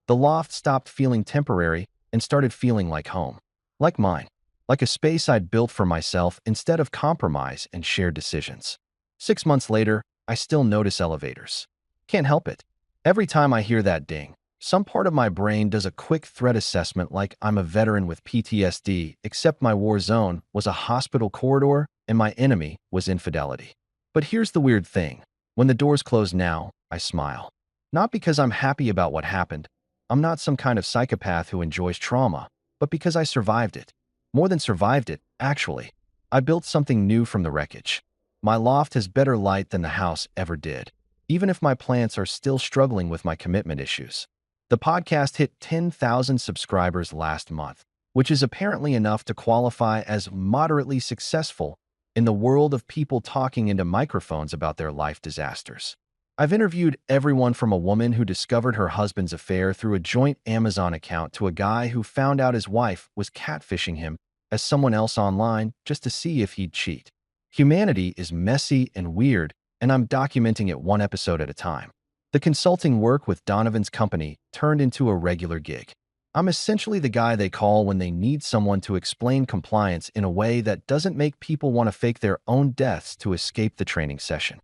The loft stopped feeling temporary and started feeling like home. Like mine. Like a space I'd built for myself instead of compromise and shared decisions. 6 months later, I still notice elevators. Can't help it. Every time I hear that ding, some part of my brain does a quick threat assessment like I'm a veteran with PTSD, except my war zone was a hospital corridor and my enemy was infidelity. But here's the weird thing. When the doors close now, I smile. Not because I'm happy about what happened. I'm not some kind of psychopath who enjoys trauma, but because I survived it. More than survived it, actually. I built something new from the wreckage. My loft has better light than the house ever did, even if my plants are still struggling with my commitment issues. The podcast hit 10,000 subscribers last month, which is apparently enough to qualify as moderately successful in the world of people talking into microphones about their life disasters. I've interviewed everyone from a woman who discovered her husband's affair through a joint Amazon account to a guy who found out his wife was catfishing him as someone else online just to see if he'd cheat. Humanity is messy and weird, and I'm documenting it one episode at a time. The consulting work with Donovan's company turned into a regular gig. I'm essentially the guy they call when they need someone to explain compliance in a way that doesn't make people want to fake their own deaths to escape the training session.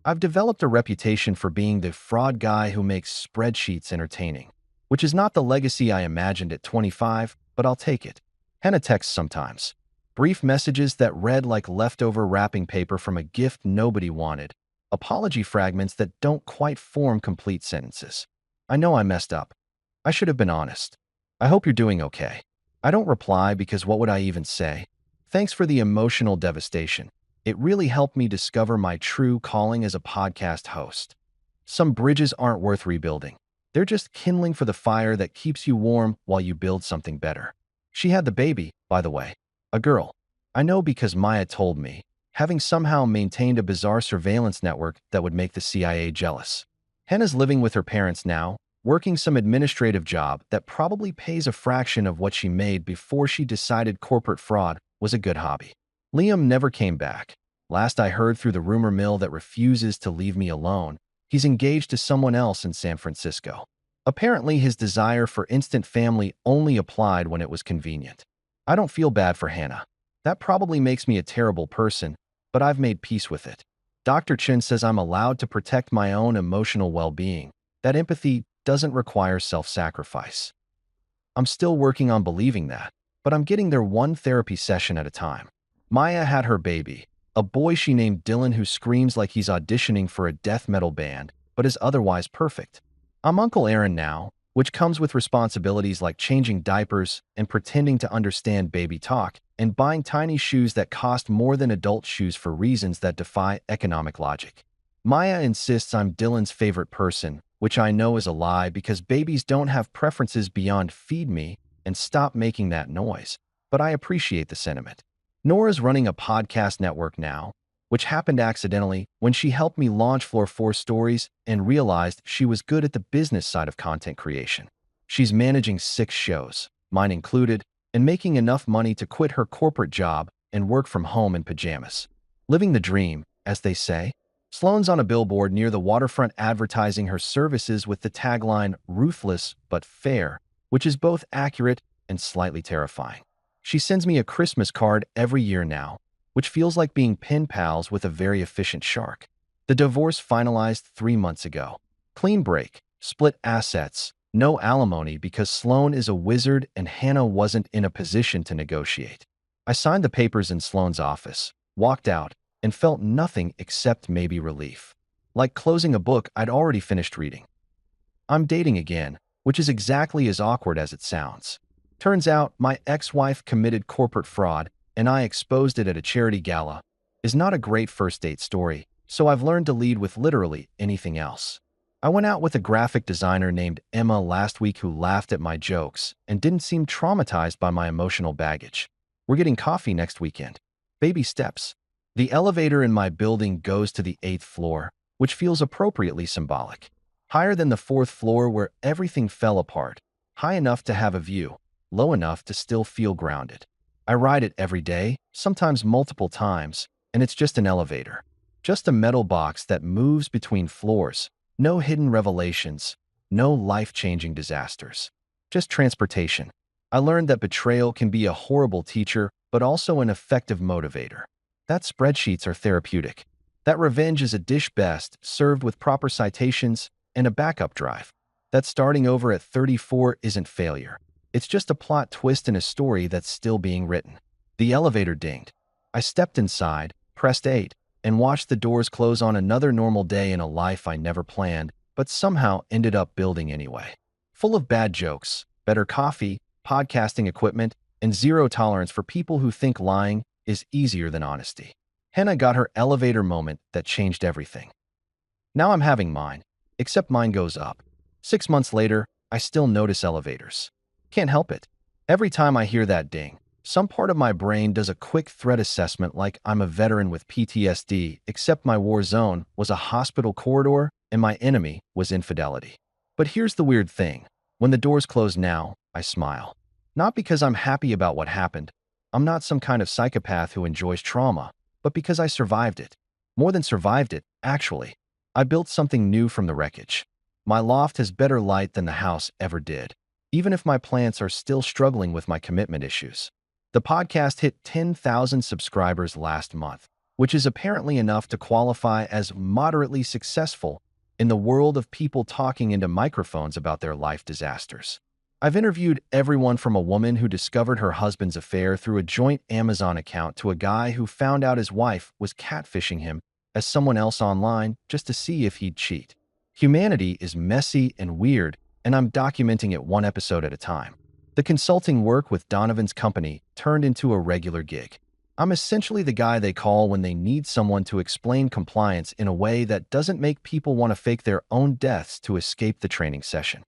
I've developed a reputation for being the fraud guy who makes spreadsheets entertaining, which is not the legacy I imagined at 25, but I'll take it. Henna texts sometimes. Brief messages that read like leftover wrapping paper from a gift nobody wanted. Apology fragments that don't quite form complete sentences. I know I messed up. I should have been honest. I hope you're doing okay. I don't reply because what would I even say? Thanks for the emotional devastation. It really helped me discover my true calling as a podcast host. Some bridges aren't worth rebuilding. They're just kindling for the fire that keeps you warm while you build something better. She had the baby, by the way. A girl. I know because Maya told me, having somehow maintained a bizarre surveillance network that would make the CIA jealous. Henna's living with her parents now, working some administrative job that probably pays a fraction of what she made before she decided corporate fraud was a good hobby. Liam never came back. Last I heard through the rumor mill that refuses to leave me alone, he's engaged to someone else in San Francisco. Apparently, his desire for instant family only applied when it was convenient. I don't feel bad for Hannah. That probably makes me a terrible person, but I've made peace with it. Dr. Chin says I'm allowed to protect my own emotional well-being. That empathy doesn't require self-sacrifice. I'm still working on believing that, but I'm getting there one therapy session at a time. Maya had her baby, a boy she named Dylan who screams like he's auditioning for a death metal band, but is otherwise perfect. I'm Uncle Aaron now, which comes with responsibilities like changing diapers and pretending to understand baby talk, and buying tiny shoes that cost more than adult shoes for reasons that defy economic logic. Maya insists I'm Dylan's favorite person, which I know is a lie because babies don't have preferences beyond feed me and stop making that noise, but I appreciate the sentiment. Nora's running a podcast network now, which happened accidentally when she helped me launch Floor 4 Stories and realized she was good at the business side of content creation. She's managing 6 shows, mine included, and making enough money to quit her corporate job and work from home in pajamas. Living the dream, as they say. Sloane's on a billboard near the waterfront advertising her services with the tagline, "Ruthless but fair," which is both accurate and slightly terrifying. She sends me a Christmas card every year now, which feels like being pen pals with a very efficient shark. The divorce finalized 3 months ago. Clean break, split assets, no alimony because Sloane is a wizard and Hannah wasn't in a position to negotiate. I signed the papers in Sloane's office, walked out, and felt nothing except maybe relief. Like closing a book I'd already finished reading. I'm dating again, which is exactly as awkward as it sounds. Turns out my ex-wife committed corporate fraud, and I exposed it at a charity gala, is not a great first date story, so I've learned to lead with literally anything else. I went out with a graphic designer named Emma last week who laughed at my jokes and didn't seem traumatized by my emotional baggage. We're getting coffee next weekend. Baby steps. The elevator in my building goes to the 8th floor, which feels appropriately symbolic. Higher than the 4th floor where everything fell apart. High enough to have a view, low enough to still feel grounded. I ride it every day, sometimes multiple times, and it's just an elevator. Just a metal box that moves between floors. No hidden revelations, No life-changing disasters. Just transportation. I learned that betrayal can be a horrible teacher, but also an effective motivator. That spreadsheets are therapeutic. That revenge is a dish best served with proper citations and a backup drive. That starting over at 34 isn't failure. It's just a plot twist in a story that's still being written. The elevator dinged. I stepped inside, pressed 8, and watched the doors close on another normal day in a life I never planned, but somehow ended up building anyway. Full of bad jokes, better coffee, podcasting equipment, and zero tolerance for people who think lying is easier than honesty. Hannah got her elevator moment that changed everything. Now I'm having mine, except mine goes up. 6 months later, I still notice elevators. Can't help it. Every time I hear that ding, some part of my brain does a quick threat assessment like I'm a veteran with PTSD, except my war zone was a hospital corridor and my enemy was infidelity. But here's the weird thing. When the doors close now, I smile. Not because I'm happy about what happened. I'm not some kind of psychopath who enjoys trauma, but because I survived it. More than survived it, actually. I built something new from the wreckage. My loft has better light than the house ever did, even if my plants are still struggling with my commitment issues. The podcast hit 10,000 subscribers last month, which is apparently enough to qualify as moderately successful in the world of people talking into microphones about their life disasters. I've interviewed everyone from a woman who discovered her husband's affair through a joint Amazon account to a guy who found out his wife was catfishing him as someone else online just to see if he'd cheat. Humanity is messy and weird, and I'm documenting it one episode at a time. The consulting work with Donovan's company turned into a regular gig. I'm essentially the guy they call when they need someone to explain compliance in a way that doesn't make people want to fake their own deaths to escape the training session.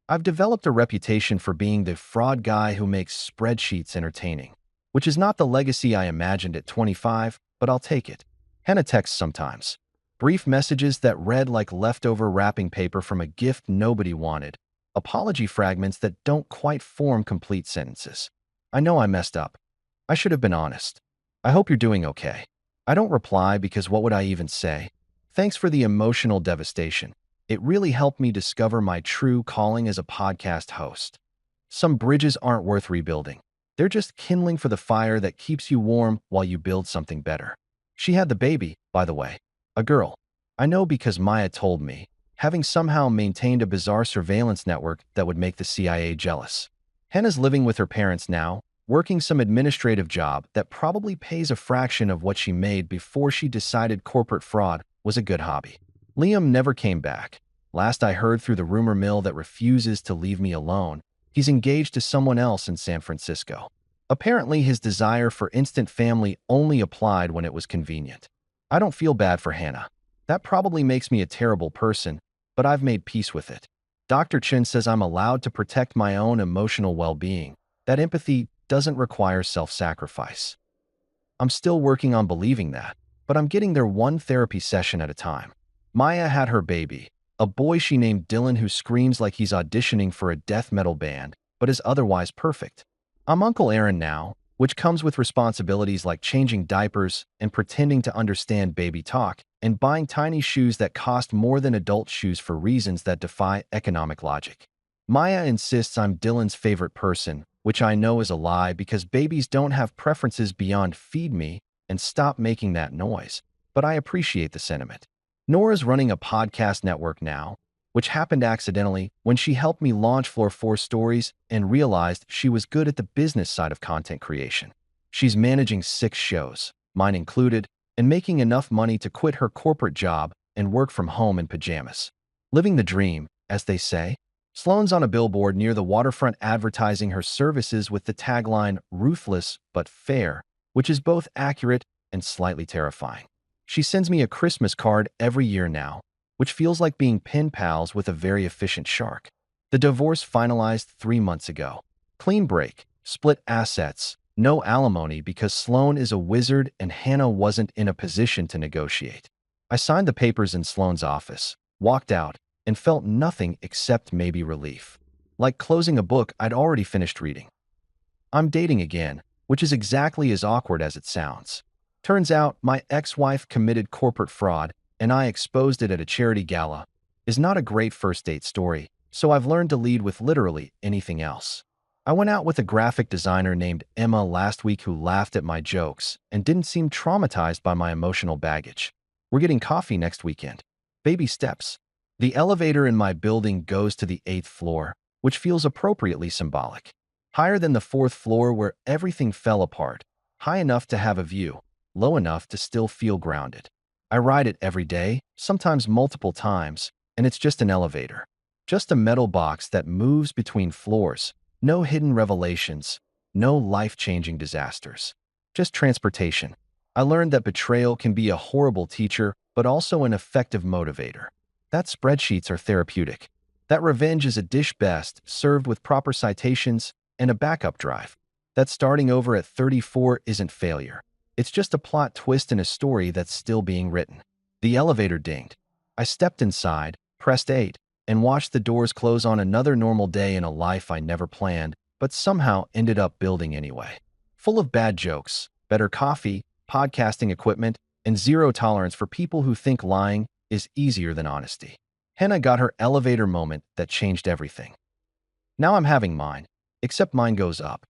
I've developed a reputation for being the fraud guy who makes spreadsheets entertaining, which is not the legacy I imagined at 25, but I'll take it. Hannah texts sometimes. Brief messages that read like leftover wrapping paper from a gift nobody wanted. Apology fragments that don't quite form complete sentences. I know I messed up. I should have been honest. I hope you're doing okay. I don't reply because what would I even say? Thanks for the emotional devastation. It really helped me discover my true calling as a podcast host. Some bridges aren't worth rebuilding. They're just kindling for the fire that keeps you warm while you build something better. She had the baby, by the way. A girl. I know because Maya told me, having somehow maintained a bizarre surveillance network that would make the CIA jealous. Hannah's living with her parents now, working some administrative job that probably pays a fraction of what she made before she decided corporate fraud was a good hobby. Liam never came back. Last I heard through the rumor mill that refuses to leave me alone, he's engaged to someone else in San Francisco. Apparently, his desire for instant family only applied when it was convenient. I don't feel bad for Hannah. That probably makes me a terrible person, but I've made peace with it. Dr. Chin says I'm allowed to protect my own emotional well-being. That empathy doesn't require self-sacrifice. I'm still working on believing that, but I'm getting there one therapy session at a time. Maya had her baby, a boy she named Dylan who screams like he's auditioning for a death metal band, but is otherwise perfect. I'm Uncle Aaron now, which comes with responsibilities like changing diapers and pretending to understand baby talk, and buying tiny shoes that cost more than adult shoes for reasons that defy economic logic. Maya insists I'm Dylan's favorite person, which I know is a lie because babies don't have preferences beyond feed me and stop making that noise, but I appreciate the sentiment. Nora's running a podcast network now, which happened accidentally when she helped me launch Floor 4 Stories and realized she was good at the business side of content creation. She's managing 6 shows, mine included, and making enough money to quit her corporate job and work from home in pajamas. Living the dream, as they say. Sloane's on a billboard near the waterfront advertising her services with the tagline, "Ruthless but fair," which is both accurate and slightly terrifying. She sends me a Christmas card every year now, which feels like being pen pals with a very efficient shark. The divorce finalized 3 months ago. Clean break, split assets, no alimony because Sloane is a wizard and Hannah wasn't in a position to negotiate. I signed the papers in Sloane's office, walked out, and felt nothing except maybe relief. Like closing a book I'd already finished reading. I'm dating again, which is exactly as awkward as it sounds. Turns out my ex-wife committed corporate fraud, and I exposed it at a charity gala. is not a great first date story, so I've learned to lead with literally anything else. I went out with a graphic designer named Emma last week who laughed at my jokes and didn't seem traumatized by my emotional baggage. We're getting coffee next weekend. Baby steps. The elevator in my building goes to the 8th floor, which feels appropriately symbolic. Higher than the 4th floor where everything fell apart, high enough to have a view, low enough to still feel grounded. I ride it every day, sometimes multiple times, and it's just an elevator. Just a metal box that moves between floors. No hidden revelations, no life-changing disasters. Just transportation. I learned that betrayal can be a horrible teacher, but also an effective motivator. That spreadsheets are therapeutic. That revenge is a dish best served with proper citations and a backup drive. That starting over at 34 isn't failure. It's just a plot twist in a story that's still being written. The elevator dinged. I stepped inside, pressed 8, and watched the doors close on another normal day in a life I never planned, but somehow ended up building anyway. Full of bad jokes, better coffee, podcasting equipment, and zero tolerance for people who think lying is easier than honesty. Hannah got her elevator moment that changed everything. Now I'm having mine, except mine goes up.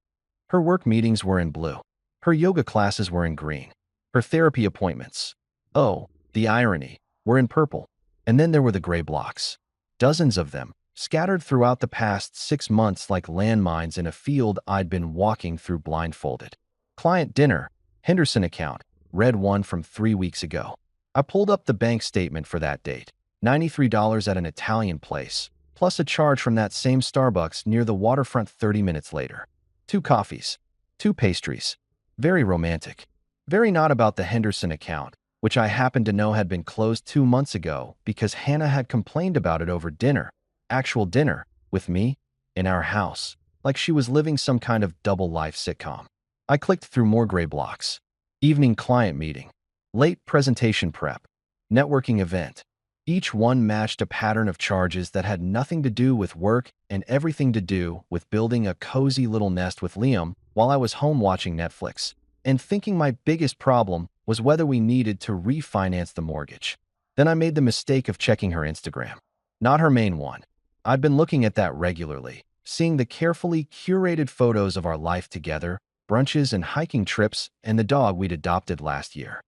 Her work meetings were in blue. Her yoga classes were in green. Her therapy appointments, oh, the irony, were in purple. And then there were the gray blocks. Dozens of them, scattered throughout the past 6 months like landmines in a field I'd been walking through blindfolded. Client dinner, Henderson account, red one from 3 weeks ago. I pulled up the bank statement for that date. $93 at an Italian place, plus a charge from that same Starbucks near the waterfront 30 minutes later. 2 coffees, 2 pastries. Very romantic. Very not about the Henderson account, which I happened to know had been closed 2 months ago because Hannah had complained about it over dinner, actual dinner, with me, in our house, like she was living some kind of double-life sitcom. I clicked through more gray blocks. Evening client meeting. Late presentation prep. Networking event. Each one matched a pattern of charges that had nothing to do with work and everything to do with building a cozy little nest with Liam while I was home watching Netflix and thinking my biggest problem was whether we needed to refinance the mortgage. Then I made the mistake of checking her Instagram. Not her main one. I'd been looking at that regularly, seeing the carefully curated photos of our life together, brunches and hiking trips, and the dog we'd adopted last year.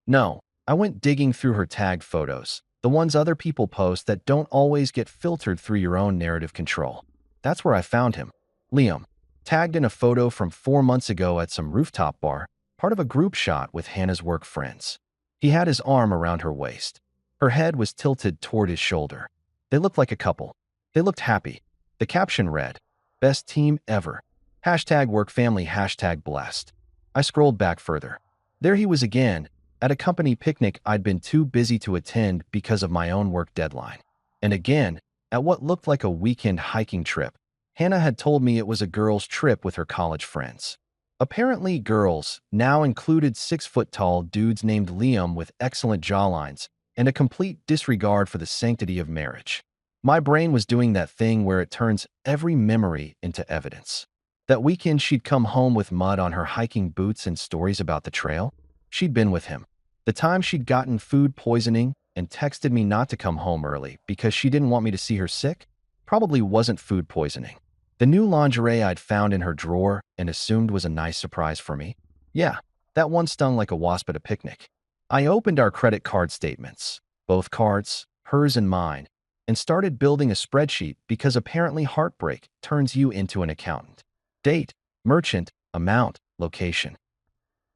No, I went digging through her tagged photos, the ones other people post that don't always get filtered through your own narrative control. That's where I found him. Liam, tagged in a photo from 4 months ago at some rooftop bar, part of a group shot with Hannah's work friends. He had his arm around her waist. Her head was tilted toward his shoulder. They looked like a couple. They looked happy. The caption read, "Best team ever. #workfamily #blessed." I scrolled back further. There he was again, at a company picnic I'd been too busy to attend because of my own work deadline. And again, at what looked like a weekend hiking trip. Hannah had told me it was a girls' trip with her college friends. Apparently, girls now included 6-foot-tall dudes named Liam with excellent jawlines and a complete disregard for the sanctity of marriage. My brain was doing that thing where it turns every memory into evidence. That weekend she'd come home with mud on her hiking boots and stories about the trail. She'd been with him. The time she'd gotten food poisoning and texted me not to come home early because she didn't want me to see her sick, probably wasn't food poisoning. The new lingerie I'd found in her drawer and assumed was a nice surprise for me. Yeah, that one stung like a wasp at a picnic. I opened our credit card statements, both cards, hers and mine, and started building a spreadsheet because apparently heartbreak turns you into an accountant. Date, merchant, amount, location.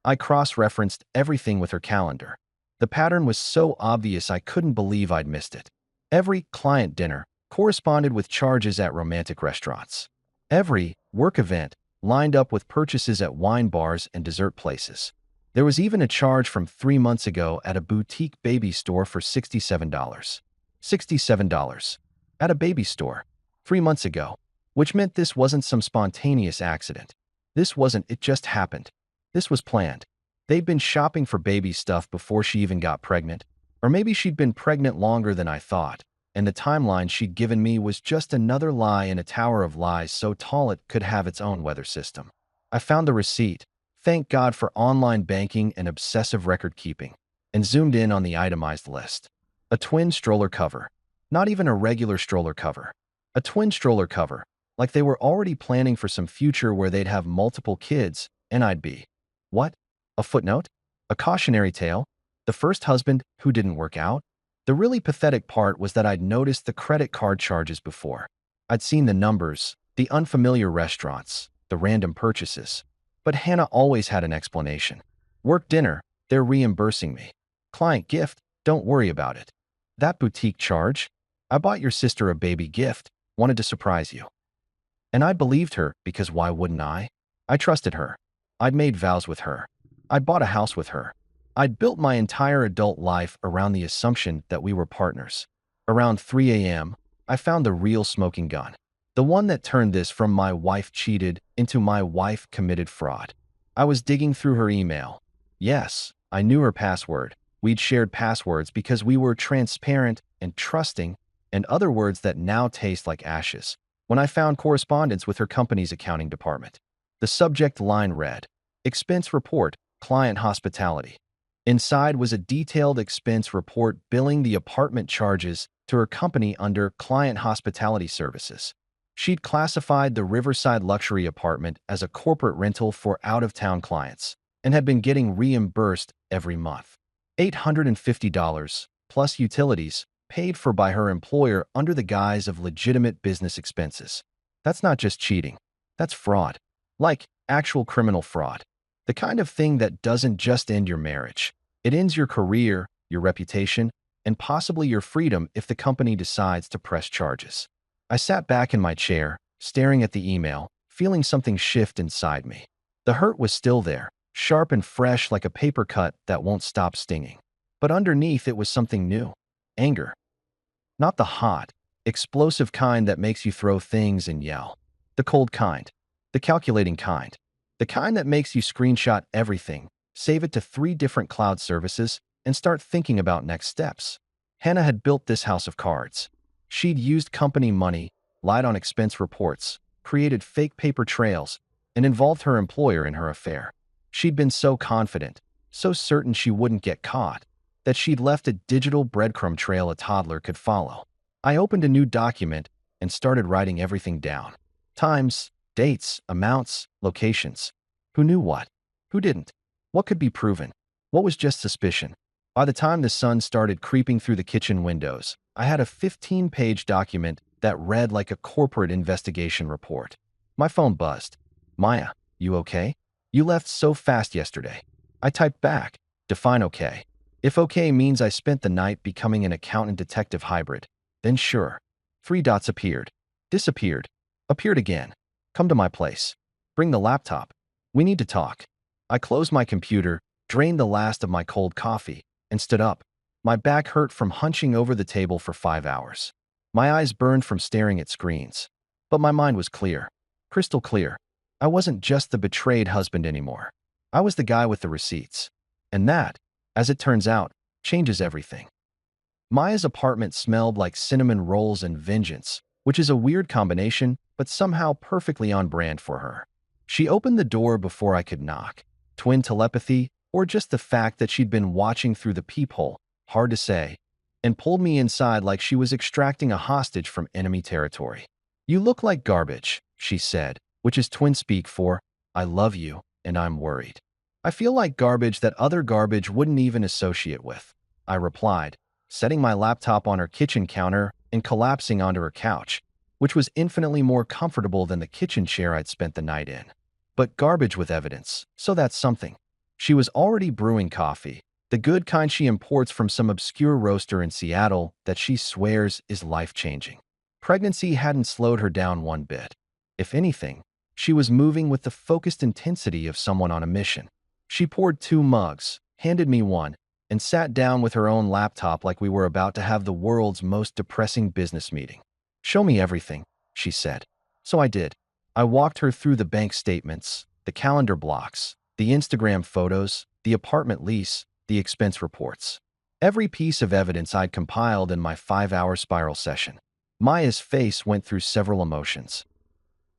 I cross-referenced everything with her calendar. The pattern was so obvious I couldn't believe I'd missed it. Every client dinner corresponded with charges at romantic restaurants. Every work event lined up with purchases at wine bars and dessert places. There was even a charge from 3 months ago at a boutique baby store for $67. $67. At a baby store. 3 months ago. Which meant this wasn't some spontaneous accident. This wasn't it just happened. This was planned. They'd been shopping for baby stuff before she even got pregnant. Or maybe she'd been pregnant longer than I thought, and the timeline she'd given me was just another lie in a tower of lies so tall it could have its own weather system. I found the receipt, thank God for online banking and obsessive record keeping, and zoomed in on the itemized list. A twin stroller cover. Not even a regular stroller cover. A twin stroller cover, like they were already planning for some future where they'd have multiple kids, and I'd be. What? A footnote? A cautionary tale? The first husband who didn't work out? The really pathetic part was that I'd noticed the credit card charges before. I'd seen the numbers, the unfamiliar restaurants, the random purchases. But Hannah always had an explanation. Work dinner, they're reimbursing me. Client gift, don't worry about it. That boutique charge? I bought your sister a baby gift, wanted to surprise you. And I believed her because why wouldn't I? I trusted her. I'd made vows with her. I'd bought a house with her. I'd built my entire adult life around the assumption that we were partners. Around 3 a.m., I found the real smoking gun. The one that turned this from my wife cheated into my wife committed fraud. I was digging through her email. Yes, I knew her password. We'd shared passwords because we were transparent and trusting, and other words that now taste like ashes. When I found correspondence with her company's accounting department, the subject line read, Expense Report, Client Hospitality. Inside was a detailed expense report billing the apartment charges to her company under Client Hospitality Services. She'd classified the Riverside luxury apartment as a corporate rental for out-of-town clients and had been getting reimbursed every month. $850 plus utilities paid for by her employer under the guise of legitimate business expenses. That's not just cheating. That's fraud. Like actual criminal fraud. The kind of thing that doesn't just end your marriage. It ends your career, your reputation, and possibly your freedom if the company decides to press charges. I sat back in my chair, staring at the email, feeling something shift inside me. The hurt was still there, sharp and fresh like a paper cut that won't stop stinging. But underneath it was something new. Anger. Not the hot, explosive kind that makes you throw things and yell. The cold kind. The calculating kind. The kind that makes you screenshot everything, save it to 3 different cloud services, and start thinking about next steps. Hannah had built this house of cards. She'd used company money, lied on expense reports, created fake paper trails, and involved her employer in her affair. She'd been so confident, so certain she wouldn't get caught, that she'd left a digital breadcrumb trail a toddler could follow. I opened a new document and started writing everything down. Times, dates, amounts, locations. Who knew what? Who didn't? What could be proven? What was just suspicion? By the time the sun started creeping through the kitchen windows, I had a 15-page document that read like a corporate investigation report. My phone buzzed. Maya, you okay? You left so fast yesterday. I typed back, define okay. If okay means I spent the night becoming an accountant-detective hybrid, then sure. 3 dots appeared. Disappeared. Appeared again. Come to my place. Bring the laptop. We need to talk. I closed my computer, drained the last of my cold coffee, and stood up. My back hurt from hunching over the table for 5 hours. My eyes burned from staring at screens. But my mind was clear. Crystal clear. I wasn't just the betrayed husband anymore. I was the guy with the receipts. And that, as it turns out, changes everything. Maya's apartment smelled like cinnamon rolls and vengeance, which is a weird combination, but somehow perfectly on brand for her. She opened the door before I could knock. Twin telepathy, or just the fact that she'd been watching through the peephole, hard to say, and pulled me inside like she was extracting a hostage from enemy territory. You look like garbage, she said, which is twin speak for, I love you, and I'm worried. I feel like garbage that other garbage wouldn't even associate with, I replied, setting my laptop on her kitchen counter and collapsing onto her couch, which was infinitely more comfortable than the kitchen chair I'd spent the night in. But garbage with evidence, so that's something. She was already brewing coffee, the good kind she imports from some obscure roaster in Seattle that she swears is life-changing. Pregnancy hadn't slowed her down one bit. If anything, she was moving with the focused intensity of someone on a mission. She poured 2 mugs, handed me one, and sat down with her own laptop like we were about to have the world's most depressing business meeting. Show me everything, she said. So I did. I walked her through the bank statements, the calendar blocks, the Instagram photos, the apartment lease, the expense reports. Every piece of evidence I'd compiled in my 5-hour spiral session. Maya's face went through several emotions.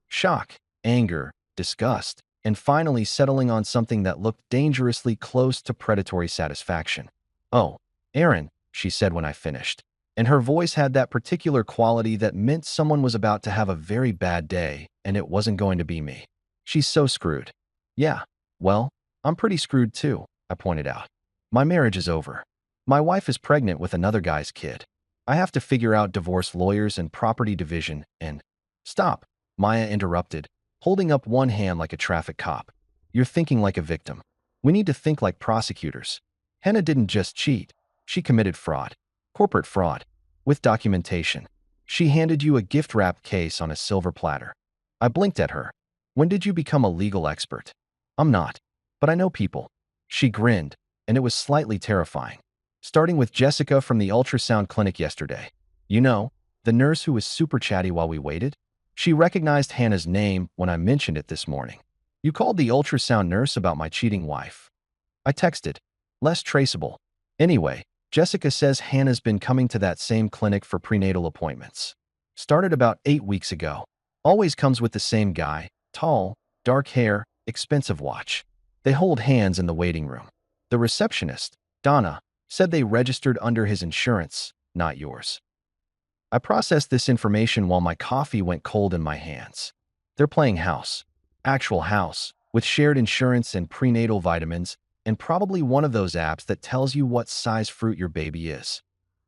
Shock, anger, disgust, and finally settling on something that looked dangerously close to predatory satisfaction. Oh, Aaron, she said when I finished. and her voice had that particular quality that meant someone was about to have a very bad day, and it wasn't going to be me. She's so screwed. Yeah, well, I'm pretty screwed too, I pointed out. My marriage is over. My wife is pregnant with another guy's kid. I have to figure out divorce lawyers and property division and… Stop, Maya interrupted, holding up one hand like a traffic cop. You're thinking like a victim. We need to think like prosecutors. Hannah didn't just cheat. She committed fraud. Corporate fraud. With documentation. She handed you a gift-wrapped case on a silver platter. I blinked at her. When did you become a legal expert? I'm not. But I know people. She grinned, and it was slightly terrifying. Starting with Jessica from the ultrasound clinic yesterday. You know, the nurse who was super chatty while we waited? She recognized Hannah's name when I mentioned it this morning. You called the ultrasound nurse about my cheating wife. I texted. Less traceable. Anyway, Jessica says Hannah's been coming to that same clinic for prenatal appointments. Started about 8 weeks ago. Always comes with the same guy. Tall, dark hair, expensive watch. They hold hands in the waiting room. The receptionist, Donna, said they registered under his insurance, not yours. I processed this information while my coffee went cold in my hands. They're playing house. Actual house, with shared insurance and prenatal vitamins, and probably one of those apps that tells you what size fruit your baby is.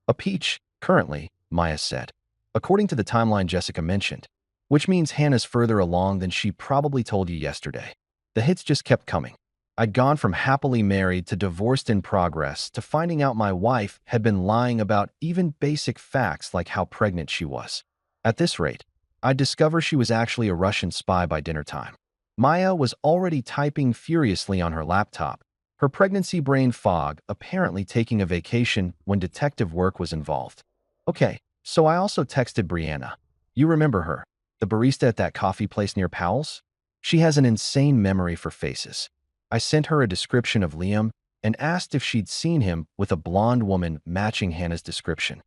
A peach, currently, Maya said, according to the timeline Jessica mentioned, which means Hannah's further along than she probably told you yesterday. The hits just kept coming. I'd gone from happily married to divorced in progress to finding out my wife had been lying about even basic facts like how pregnant she was. At this rate, I'd discover she was actually a Russian spy by dinner time. Maya was already typing furiously on her laptop, her pregnancy brain fog apparently taking a vacation when detective work was involved. Okay, so I also texted Brianna. You remember her, the barista at that coffee place near Powell's? She has an insane memory for faces. I sent her a description of Liam and asked if she'd seen him with a blonde woman matching Hannah's description.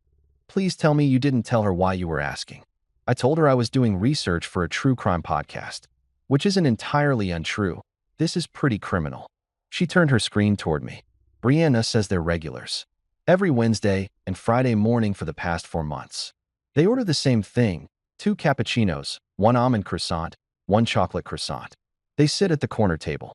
Please tell me you didn't tell her why you were asking. I told her I was doing research for a true crime podcast, which isn't entirely untrue. This is pretty criminal. She turned her screen toward me. Brianna says they're regulars. Every Wednesday and Friday morning for the past 4 months. They order the same thing, 2 cappuccinos, 1 almond croissant, 1 chocolate croissant. They sit at the corner table.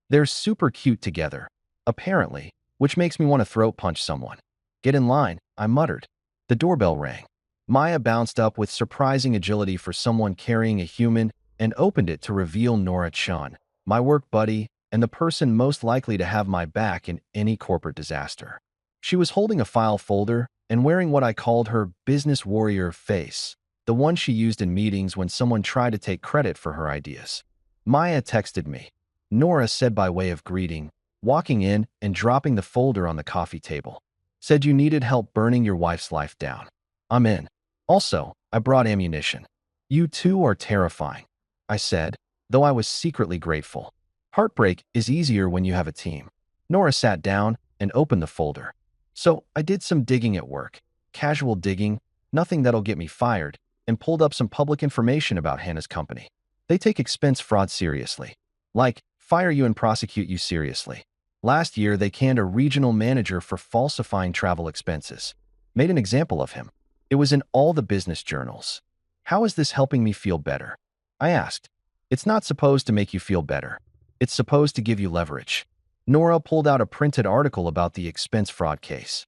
They're super cute together, apparently, which makes me want to throat punch someone. Get in line, I muttered. The doorbell rang. Maya bounced up with surprising agility for someone carrying a human and opened it to reveal Nora Chun, my work buddy and the person most likely to have my back in any corporate disaster. She was holding a file folder and wearing what I called her business warrior face, the one she used in meetings when someone tried to take credit for her ideas. Maya texted me. Nora said by way of greeting, walking in and dropping the folder on the coffee table. Said you needed help burning your wife's life down. I'm in. Also, I brought ammunition. You two are terrifying, I said, though I was secretly grateful. Heartbreak is easier when you have a team. Nora sat down and opened the folder. So I did some digging at work. Casual digging, nothing that'll get me fired, and pulled up some public information about Hannah's company. They take expense fraud seriously. Like, fire you and prosecute you seriously. Last year, they canned a regional manager for falsifying travel expenses. Made an example of him. It was in all the business journals. How is this helping me feel better? I asked. It's not supposed to make you feel better. It's supposed to give you leverage. Nora pulled out a printed article about the expense fraud case.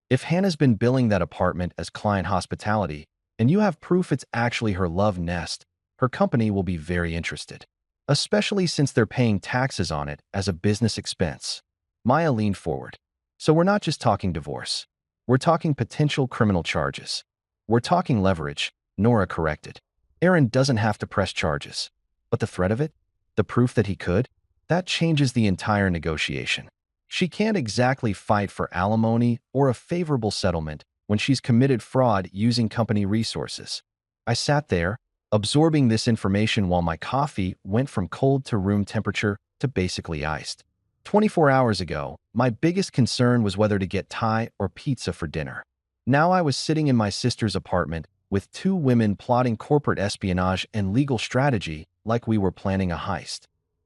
If Hannah's been billing that apartment as client hospitality, and you have proof it's actually her love nest, her company will be very interested. Especially since they're paying taxes on it as a business expense. Maya leaned forward. So we're not just talking divorce. We're talking potential criminal charges. We're talking leverage, Nora corrected. Aaron doesn't have to press charges. But the threat of it? The proof that he could? That changes the entire negotiation. She can't exactly fight for alimony or a favorable settlement when she's committed fraud using company resources. I sat there, absorbing this information while my coffee went from cold to room temperature to basically iced. 24 hours ago, my biggest concern was whether to get Thai or pizza for dinner. Now I was sitting in my sister's apartment with 2 women plotting corporate espionage and legal strategy like we were planning a heist.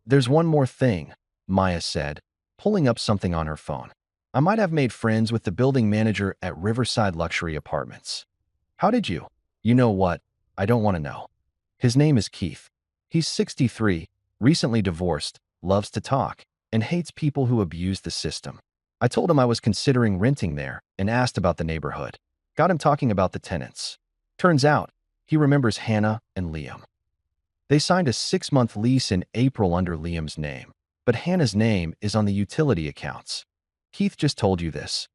There's one more thing, Maya said, pulling up something on her phone. I might have made friends with the building manager at Riverside Luxury Apartments. How did you? You know what? I don't want to know. His name is Keith. He's 63, recently divorced, loves to talk, and hates people who abuse the system. I told him I was considering renting there and asked about the neighborhood. Got him talking about the tenants. Turns out, he remembers Hannah and Liam. They signed a 6-month lease in April under Liam's name, but Hannah's name is on the utility accounts. Keith just told you this.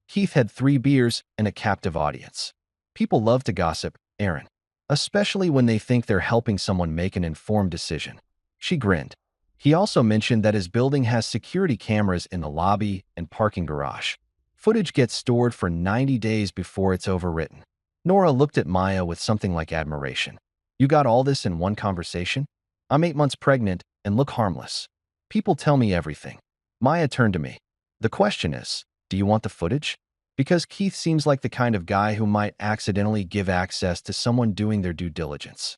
Keith had 3 beers and a captive audience. People love to gossip, Aaron, especially when they think they're helping someone make an informed decision. She grinned. He also mentioned that his building has security cameras in the lobby and parking garage. Footage gets stored for 90 days before it's overwritten. Nora looked at Maya with something like admiration. You got all this in one conversation? I'm 8 months pregnant and look harmless. People tell me everything. Maya turned to me. The question is, do you want the footage? Because Keith seems like the kind of guy who might accidentally give access to someone doing their due diligence.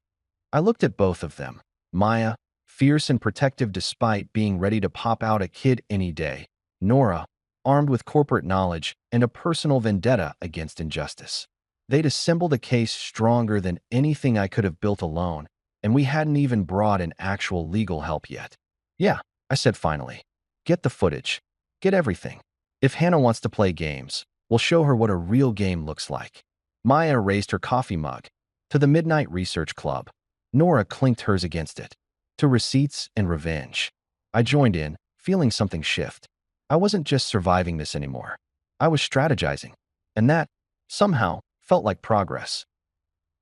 I looked at both of them. Maya, fierce and protective despite being ready to pop out a kid any day. Nora, armed with corporate knowledge and a personal vendetta against injustice. They'd assembled a case stronger than anything I could have built alone, and we hadn't even brought in actual legal help yet. Yeah, I said finally. Get the footage. Get everything. If Hannah wants to play games, we'll show her what a real game looks like. Maya raised her coffee mug. To the Midnight Research Club. Nora clinked hers against it. To receipts and revenge. I joined in, feeling something shift. I wasn't just surviving this anymore. I was strategizing. And that, somehow, felt like progress.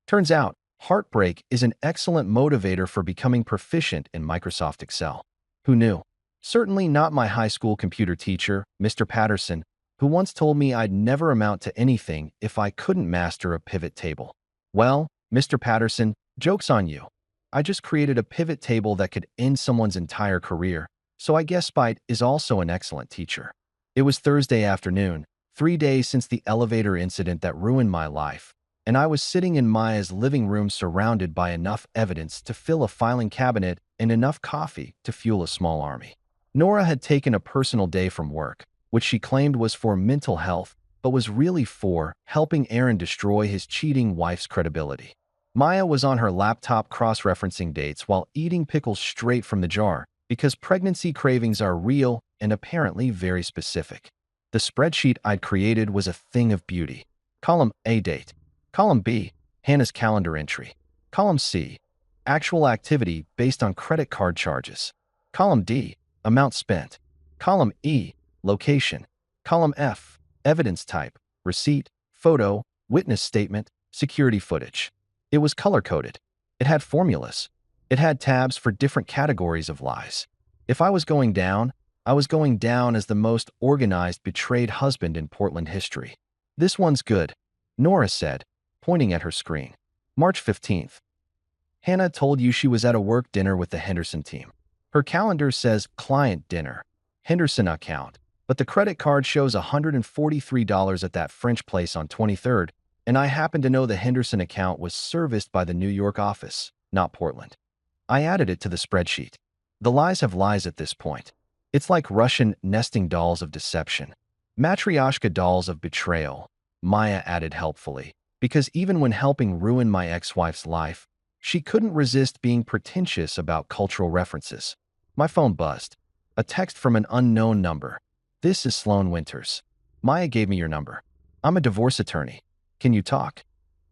Turns out, heartbreak is an excellent motivator for becoming proficient in Microsoft Excel. Who knew? Certainly not my high school computer teacher, Mr. Patterson, who once told me I'd never amount to anything if I couldn't master a pivot table. Well, Mr. Patterson, joke's on you. I just created a pivot table that could end someone's entire career, so I guess Spite is also an excellent teacher. It was Thursday afternoon, 3 days since the elevator incident that ruined my life, and I was sitting in Maya's living room surrounded by enough evidence to fill a filing cabinet and enough coffee to fuel a small army. Nora had taken a personal day from work, which she claimed was for mental health, but was really for helping Aaron destroy his cheating wife's credibility. Maya was on her laptop cross-referencing dates while eating pickles straight from the jar, because pregnancy cravings are real and apparently very specific. The spreadsheet I'd created was a thing of beauty. Column A, date. Column B, Hannah's calendar entry. Column C, actual activity based on credit card charges. Column D, amount spent. Column E, location. Column F, evidence type, receipt, photo, witness statement, security footage. It was color-coded. It had formulas. It had tabs for different categories of lies. If I was going down, I was going down as the most organized betrayed husband in Portland history. This one's good, Nora said, pointing at her screen. March 15th. Hannah told you she was at a work dinner with the Henderson team. Her calendar says client dinner, Henderson account, but the credit card shows $143 at that French place on 23rd, and I happen to know the Henderson account was serviced by the New York office, not Portland. I added it to the spreadsheet. The lies have lies at this point. It's like Russian nesting dolls of deception. Matryoshka dolls of betrayal, Maya added helpfully, because even when helping ruin my ex-wife's life, she couldn't resist being pretentious about cultural references. My phone buzzed. A text from an unknown number. This is Sloan Winters. Maya gave me your number. I'm a divorce attorney. Can you talk?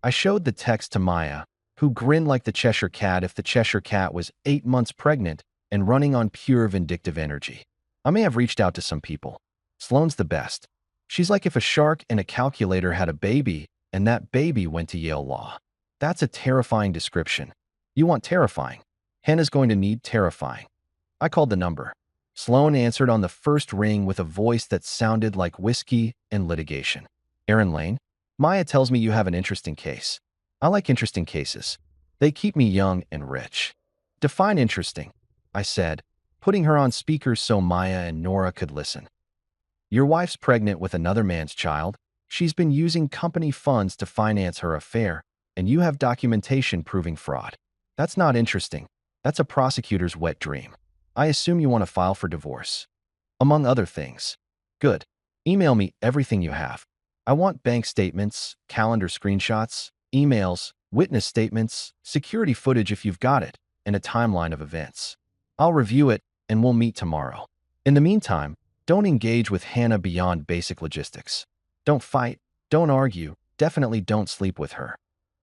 I showed the text to Maya, who grinned like the Cheshire Cat if the Cheshire Cat was 8 months pregnant and running on pure vindictive energy. I may have reached out to some people. Sloane's the best. She's like if a shark and a calculator had a baby and that baby went to Yale Law. That's a terrifying description. You want terrifying. Hannah's going to need terrifying. I called the number. Sloane answered on the first ring with a voice that sounded like whiskey and litigation. Aaron Lane? Maya tells me you have an interesting case. I like interesting cases. They keep me young and rich. Define interesting, I said, putting her on speaker so Maya and Nora could listen. Your wife's pregnant with another man's child. She's been using company funds to finance her affair, and you have documentation proving fraud. That's not interesting. That's a prosecutor's wet dream. I assume you want to file for divorce. Among other things. Good. Email me everything you have. I want bank statements, calendar screenshots, emails, witness statements, security footage if you've got it, and a timeline of events. I'll review it, and we'll meet tomorrow. In the meantime, don't engage with Hannah beyond basic logistics. Don't fight, don't argue, definitely don't sleep with her.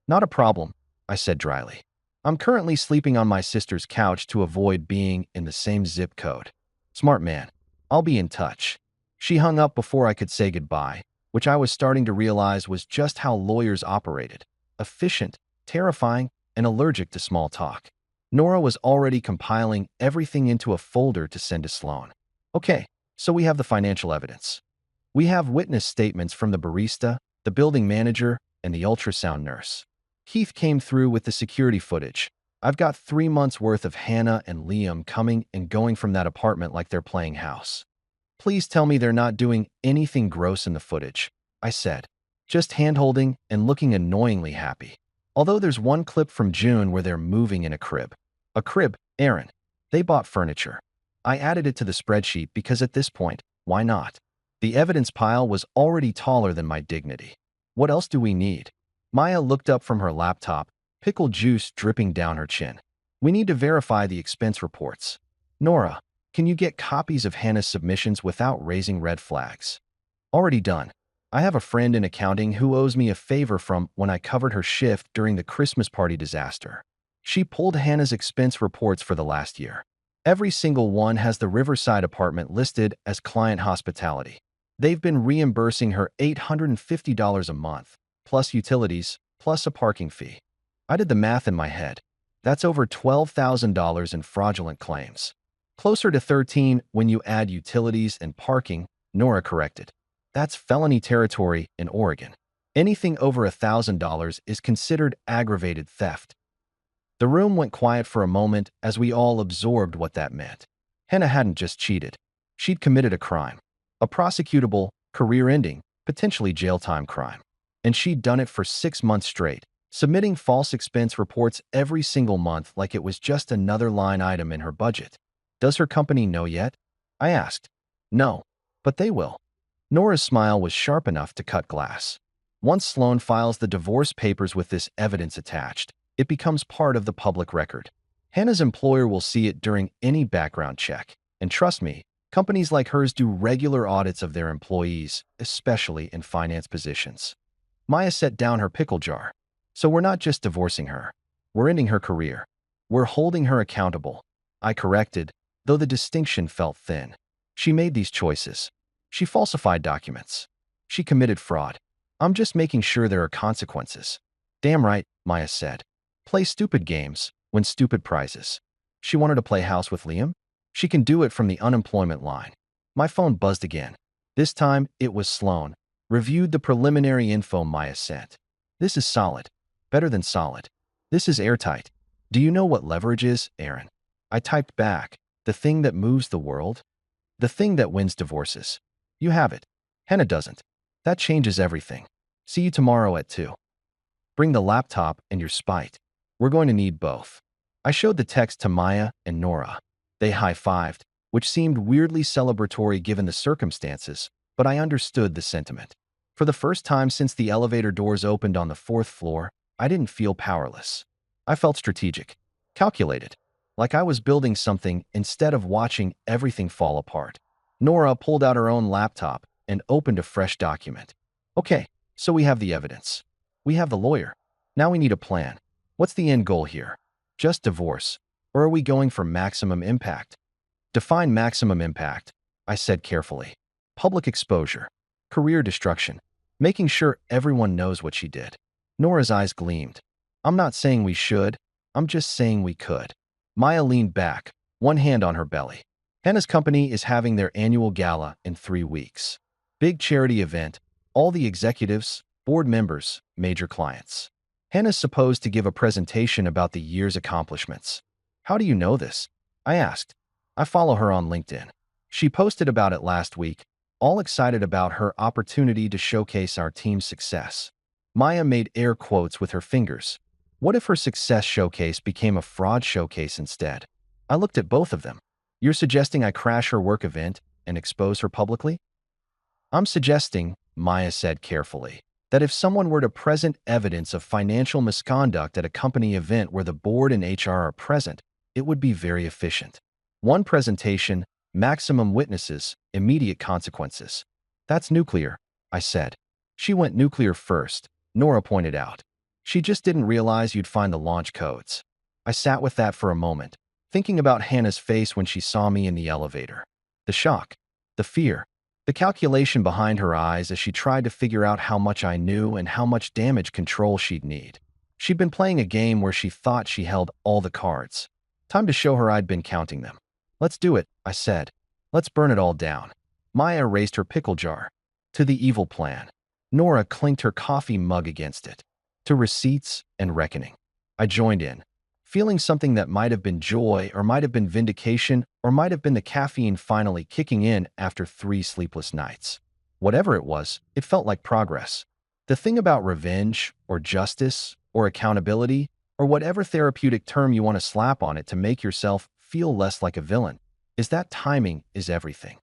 Not a problem, I said dryly. I'm currently sleeping on my sister's couch to avoid being in the same zip code. Smart man. I'll be in touch. She hung up before I could say goodbye, which I was starting to realize was just how lawyers operated. Efficient, terrifying, and allergic to small talk. Nora was already compiling everything into a folder to send to Sloan. Okay, so we have the financial evidence. We have witness statements from the barista, the building manager, and the ultrasound nurse. Keith came through with the security footage. I've got 3 months' worth of Hannah and Liam coming and going from that apartment like they're playing house. Please tell me they're not doing anything gross in the footage, I said, just hand-holding and looking annoyingly happy. Although there's one clip from June where they're moving in a crib. A crib, Aaron. They bought furniture. I added it to the spreadsheet because at this point, why not? The evidence pile was already taller than my dignity. What else do we need? Maya looked up from her laptop, pickle juice dripping down her chin. We need to verify the expense reports. Nora, can you get copies of Hannah's submissions without raising red flags? Already done. I have a friend in accounting who owes me a favor from when I covered her shift during the Christmas party disaster. She pulled Hannah's expense reports for the last year. Every single one has the Riverside apartment listed as client hospitality. They've been reimbursing her $850 a month, plus utilities, plus a parking fee. I did the math in my head. That's over $12,000 in fraudulent claims. Closer to 13 when you add utilities and parking, Nora corrected. That's felony territory in Oregon. Anything over $1,000 is considered aggravated theft. The room went quiet for a moment as we all absorbed what that meant. Hannah hadn't just cheated. She'd committed a crime. A prosecutable, career-ending, potentially jail-time crime. And she'd done it for 6 months straight, submitting false expense reports every single month like it was just another line item in her budget. Does her company know yet? I asked. No, but they will. Nora's smile was sharp enough to cut glass. Once Sloan files the divorce papers with this evidence attached, it becomes part of the public record. Hannah's employer will see it during any background check. And trust me, companies like hers do regular audits of their employees, especially in finance positions. Maya set down her pickle jar. So we're not just divorcing her. We're ending her career. We're holding her accountable. I corrected, though the distinction felt thin. She made these choices. She falsified documents. She committed fraud. I'm just making sure there are consequences. Damn right, Maya said. Play stupid games, win stupid prizes. She wanted to play house with Liam? She can do it from the unemployment line. My phone buzzed again. This time, it was Sloan. Reviewed the preliminary info Maya sent. This is solid. Better than solid. This is airtight. Do you know what leverage is, Aaron? I typed back. The thing that moves the world? The thing that wins divorces. You have it. Hannah doesn't. That changes everything. See you tomorrow at 2. Bring the laptop and your spite. We're going to need both. I showed the text to Maya and Nora. They high-fived, which seemed weirdly celebratory given the circumstances, but I understood the sentiment. For the first time since the elevator doors opened on the 4th floor, I didn't feel powerless. I felt strategic, calculated, like I was building something instead of watching everything fall apart. Nora pulled out her own laptop and opened a fresh document. Okay, so we have the evidence. We have the lawyer. Now we need a plan. What's the end goal here? Just divorce? Or are we going for maximum impact? Define maximum impact, I said carefully. Public exposure. Career destruction. Making sure everyone knows what she did. Nora's eyes gleamed. I'm not saying we should. I'm just saying we could. Maya leaned back, one hand on her belly. Hannah's company is having their annual gala in 3 weeks. Big charity event. All the executives, board members, major clients. Hannah's supposed to give a presentation about the year's accomplishments. How do you know this? I asked. I follow her on LinkedIn. She posted about it last week, all excited about her opportunity to showcase our team's success. Maya made air quotes with her fingers. What if her success showcase became a fraud showcase instead? I looked at both of them. You're suggesting I crash her work event and expose her publicly? I'm suggesting, Maya said carefully, that if someone were to present evidence of financial misconduct at a company event where the board and HR are present, it would be very efficient. One presentation, maximum witnesses, immediate consequences. That's nuclear, I said. She went nuclear first, Nora pointed out. She just didn't realize you'd find the launch codes. I sat with that for a moment, thinking about Hannah's face when she saw me in the elevator. The shock, the fear, the calculation behind her eyes as she tried to figure out how much I knew and how much damage control she'd need. She'd been playing a game where she thought she held all the cards. Time to show her I'd been counting them. Let's do it, I said. Let's burn it all down. Maya raised her pickle jar. To the evil plan. Nora clinked her coffee mug against it. To receipts and reckoning. I joined in, feeling something that might have been joy or might have been vindication or might have been the caffeine finally kicking in after 3 sleepless nights. Whatever it was, it felt like progress. The thing about revenge or justice or accountability or whatever therapeutic term you want to slap on it to make yourself feel less like a villain is that timing is everything.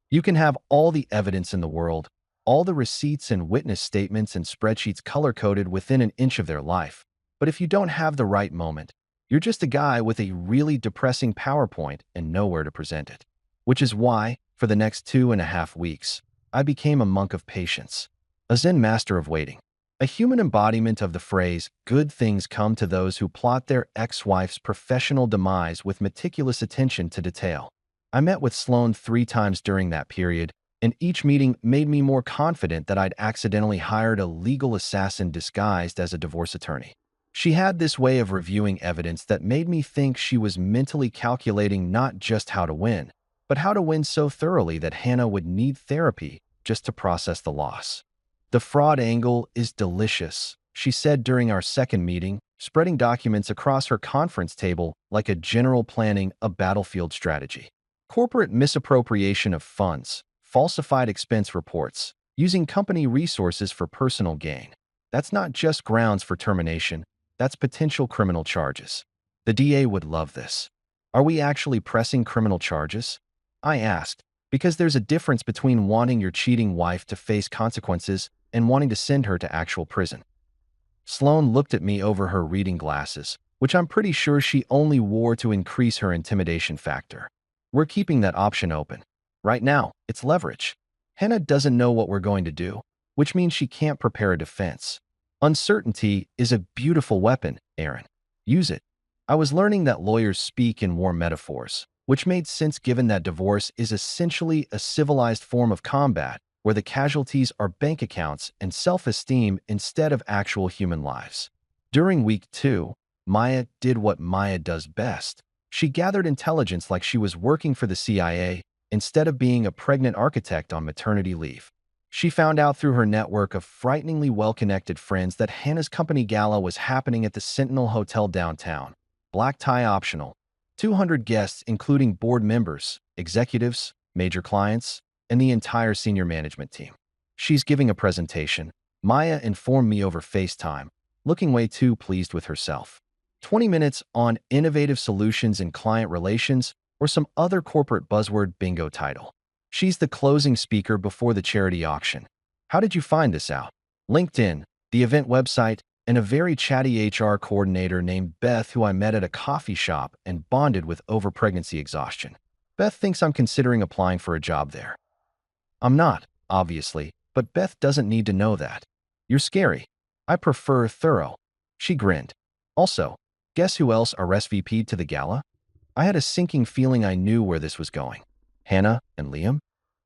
You can have all the evidence in the world, all the receipts and witness statements and spreadsheets color-coded within an inch of their life. But if you don't have the right moment, you're just a guy with a really depressing PowerPoint and nowhere to present it. Which is why, for the next 2.5 weeks, I became a monk of patience, a Zen master of waiting, a human embodiment of the phrase, good things come to those who plot their ex-wife's professional demise with meticulous attention to detail. I met with Sloan 3 times during that period, and each meeting made me more confident that I'd accidentally hired a legal assassin disguised as a divorce attorney. She had this way of reviewing evidence that made me think she was mentally calculating not just how to win, but how to win so thoroughly that Hannah would need therapy just to process the loss. The fraud angle is delicious, she said during our second meeting, spreading documents across her conference table like a general planning a battlefield strategy. Corporate misappropriation of funds, falsified expense reports, using company resources for personal gain. That's not just grounds for termination, that's potential criminal charges. The DA would love this. Are we actually pressing criminal charges? I asked, because there's a difference between wanting your cheating wife to face consequences and wanting to send her to actual prison. Sloan looked at me over her reading glasses, which I'm pretty sure she only wore to increase her intimidation factor. We're keeping that option open. Right now, it's leverage. Hannah doesn't know what we're going to do, which means she can't prepare a defense. Uncertainty is a beautiful weapon, Aaron. Use it. I was learning that lawyers speak in war metaphors, which made sense given that divorce is essentially a civilized form of combat where the casualties are bank accounts and self-esteem instead of actual human lives. During week 2, Maya did what Maya does best. She gathered intelligence like she was working for the CIA instead of being a pregnant architect on maternity leave. She found out through her network of frighteningly well-connected friends that Hannah's company gala was happening at the Sentinel Hotel downtown. Black tie optional. 200 guests including board members, executives, major clients, and the entire senior management team. She's giving a presentation. Maya informed me over FaceTime, looking way too pleased with herself. 20 minutes on innovative solutions in client relations or some other corporate buzzword bingo title. She's the closing speaker before the charity auction. How did you find this out? LinkedIn, the event website, and a very chatty HR coordinator named Beth who I met at a coffee shop and bonded with over pregnancy exhaustion. Beth thinks I'm considering applying for a job there. I'm not, obviously, but Beth doesn't need to know that. You're scary. I prefer thorough. She grinned. Also, guess who else RSVP'd to the gala? I had a sinking feeling I knew where this was going. Hannah and Liam?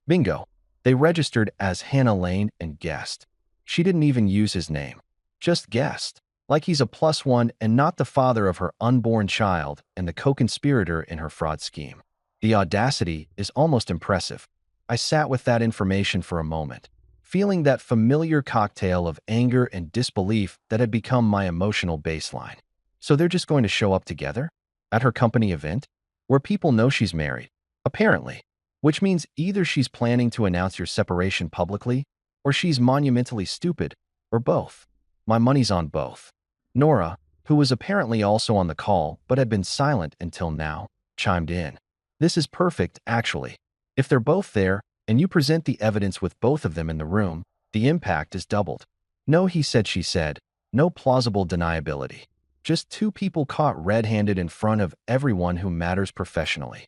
Bingo. They registered as Hannah Lane and guessed. She didn't even use his name. Just guessed. Like he's a +1 and not the father of her unborn child and the co-conspirator in her fraud scheme. The audacity is almost impressive. I sat with that information for a moment, feeling that familiar cocktail of anger and disbelief that had become my emotional baseline. So they're just going to show up together? At her company event? Where people know she's married? Apparently. Which means either she's planning to announce your separation publicly, or she's monumentally stupid, or both. My money's on both. Nora, who was apparently also on the call but had been silent until now, chimed in. This is perfect, actually. If they're both there, and you present the evidence with both of them in the room, the impact is doubled. No he said, she said. No plausible deniability. Just two people caught red-handed in front of everyone who matters professionally.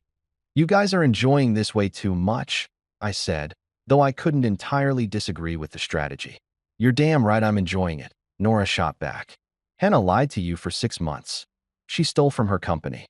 You guys are enjoying this way too much, I said, though I couldn't entirely disagree with the strategy. You're damn right I'm enjoying it, Nora shot back. Hannah lied to you for 6 months. She stole from her company.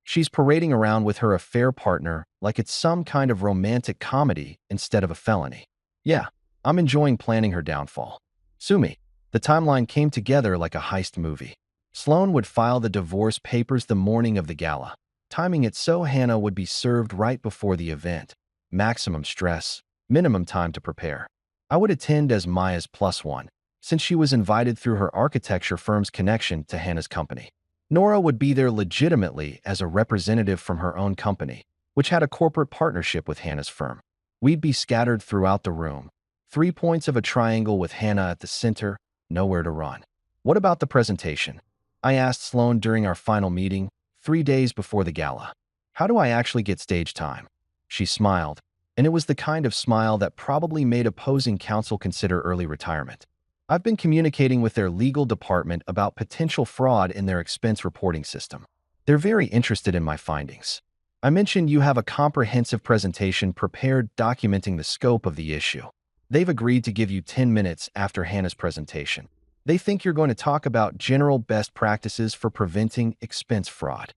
She's parading around with her affair partner like it's some kind of romantic comedy instead of a felony. Yeah, I'm enjoying planning her downfall. Sue me. The timeline came together like a heist movie. Sloan would file the divorce papers the morning of the gala, timing it so Hannah would be served right before the event. Maximum stress, minimum time to prepare. I would attend as Maya's +1, since she was invited through her architecture firm's connection to Hannah's company. Nora would be there legitimately as a representative from her own company, which had a corporate partnership with Hannah's firm. We'd be scattered throughout the room, 3 points of a triangle with Hannah at the center, nowhere to run. What about the presentation? I asked Sloan during our final meeting, 3 days before the gala. How do I actually get stage time? She smiled, and it was the kind of smile that probably made opposing counsel consider early retirement. I've been communicating with their legal department about potential fraud in their expense reporting system. They're very interested in my findings. I mentioned you have a comprehensive presentation prepared documenting the scope of the issue. They've agreed to give you 10 minutes after Hannah's presentation. They think you're going to talk about general best practices for preventing expense fraud.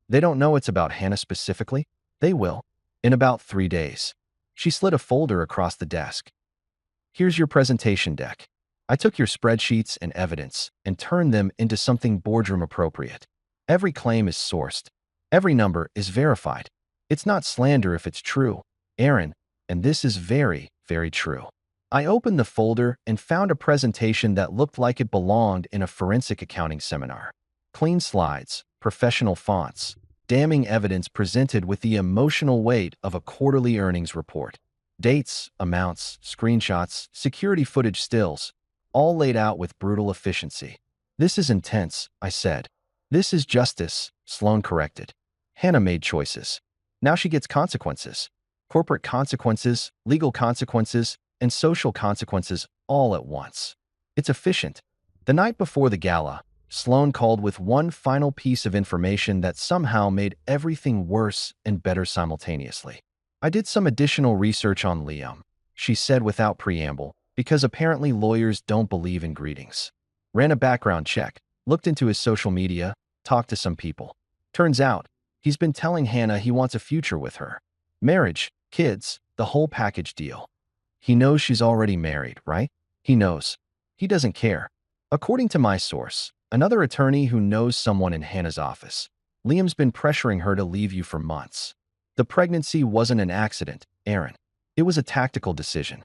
They don't know it's about Hannah specifically. They will, in about 3 days. She slid a folder across the desk. Here's your presentation deck. I took your spreadsheets and evidence and turned them into something boardroom appropriate. Every claim is sourced. Every number is verified. It's not slander if it's true, Aaron, and this is very, very true. I opened the folder and found a presentation that looked like it belonged in a forensic accounting seminar. Clean slides, professional fonts, damning evidence presented with the emotional weight of a quarterly earnings report. Dates, amounts, screenshots, security footage stills, all laid out with brutal efficiency. This is intense, I said. This is justice, Sloan corrected. Hannah made choices. Now she gets consequences. Corporate consequences, legal consequences, and social consequences all at once. It's efficient. The night before the gala, Sloan called with one final piece of information that somehow made everything worse and better simultaneously. I did some additional research on Liam, she said without preamble, because apparently lawyers don't believe in greetings. Ran a background check, looked into his social media, talked to some people. Turns out, he's been telling Hannah he wants a future with her. Marriage, kids, the whole package deal. He knows she's already married, right? He knows. He doesn't care. According to my source, another attorney who knows someone in Hannah's office, Liam's been pressuring her to leave you for months. The pregnancy wasn't an accident, Aaron. It was a tactical decision.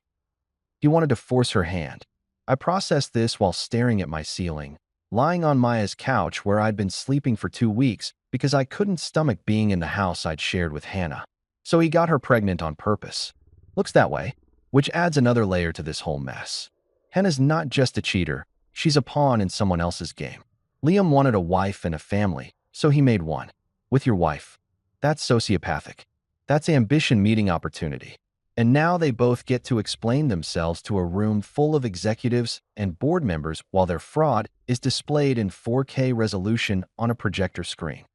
He wanted to force her hand. I processed this while staring at my ceiling, lying on Maya's couch where I'd been sleeping for 2 weeks because I couldn't stomach being in the house I'd shared with Hannah. So he got her pregnant on purpose. Looks that way, which adds another layer to this whole mess. Hannah's not just a cheater, she's a pawn in someone else's game. Liam wanted a wife and a family, so he made one. With your wife. That's sociopathic. That's ambition meeting opportunity. And now they both get to explain themselves to a room full of executives and board members while their fraud is displayed in 4K resolution on a projector screen.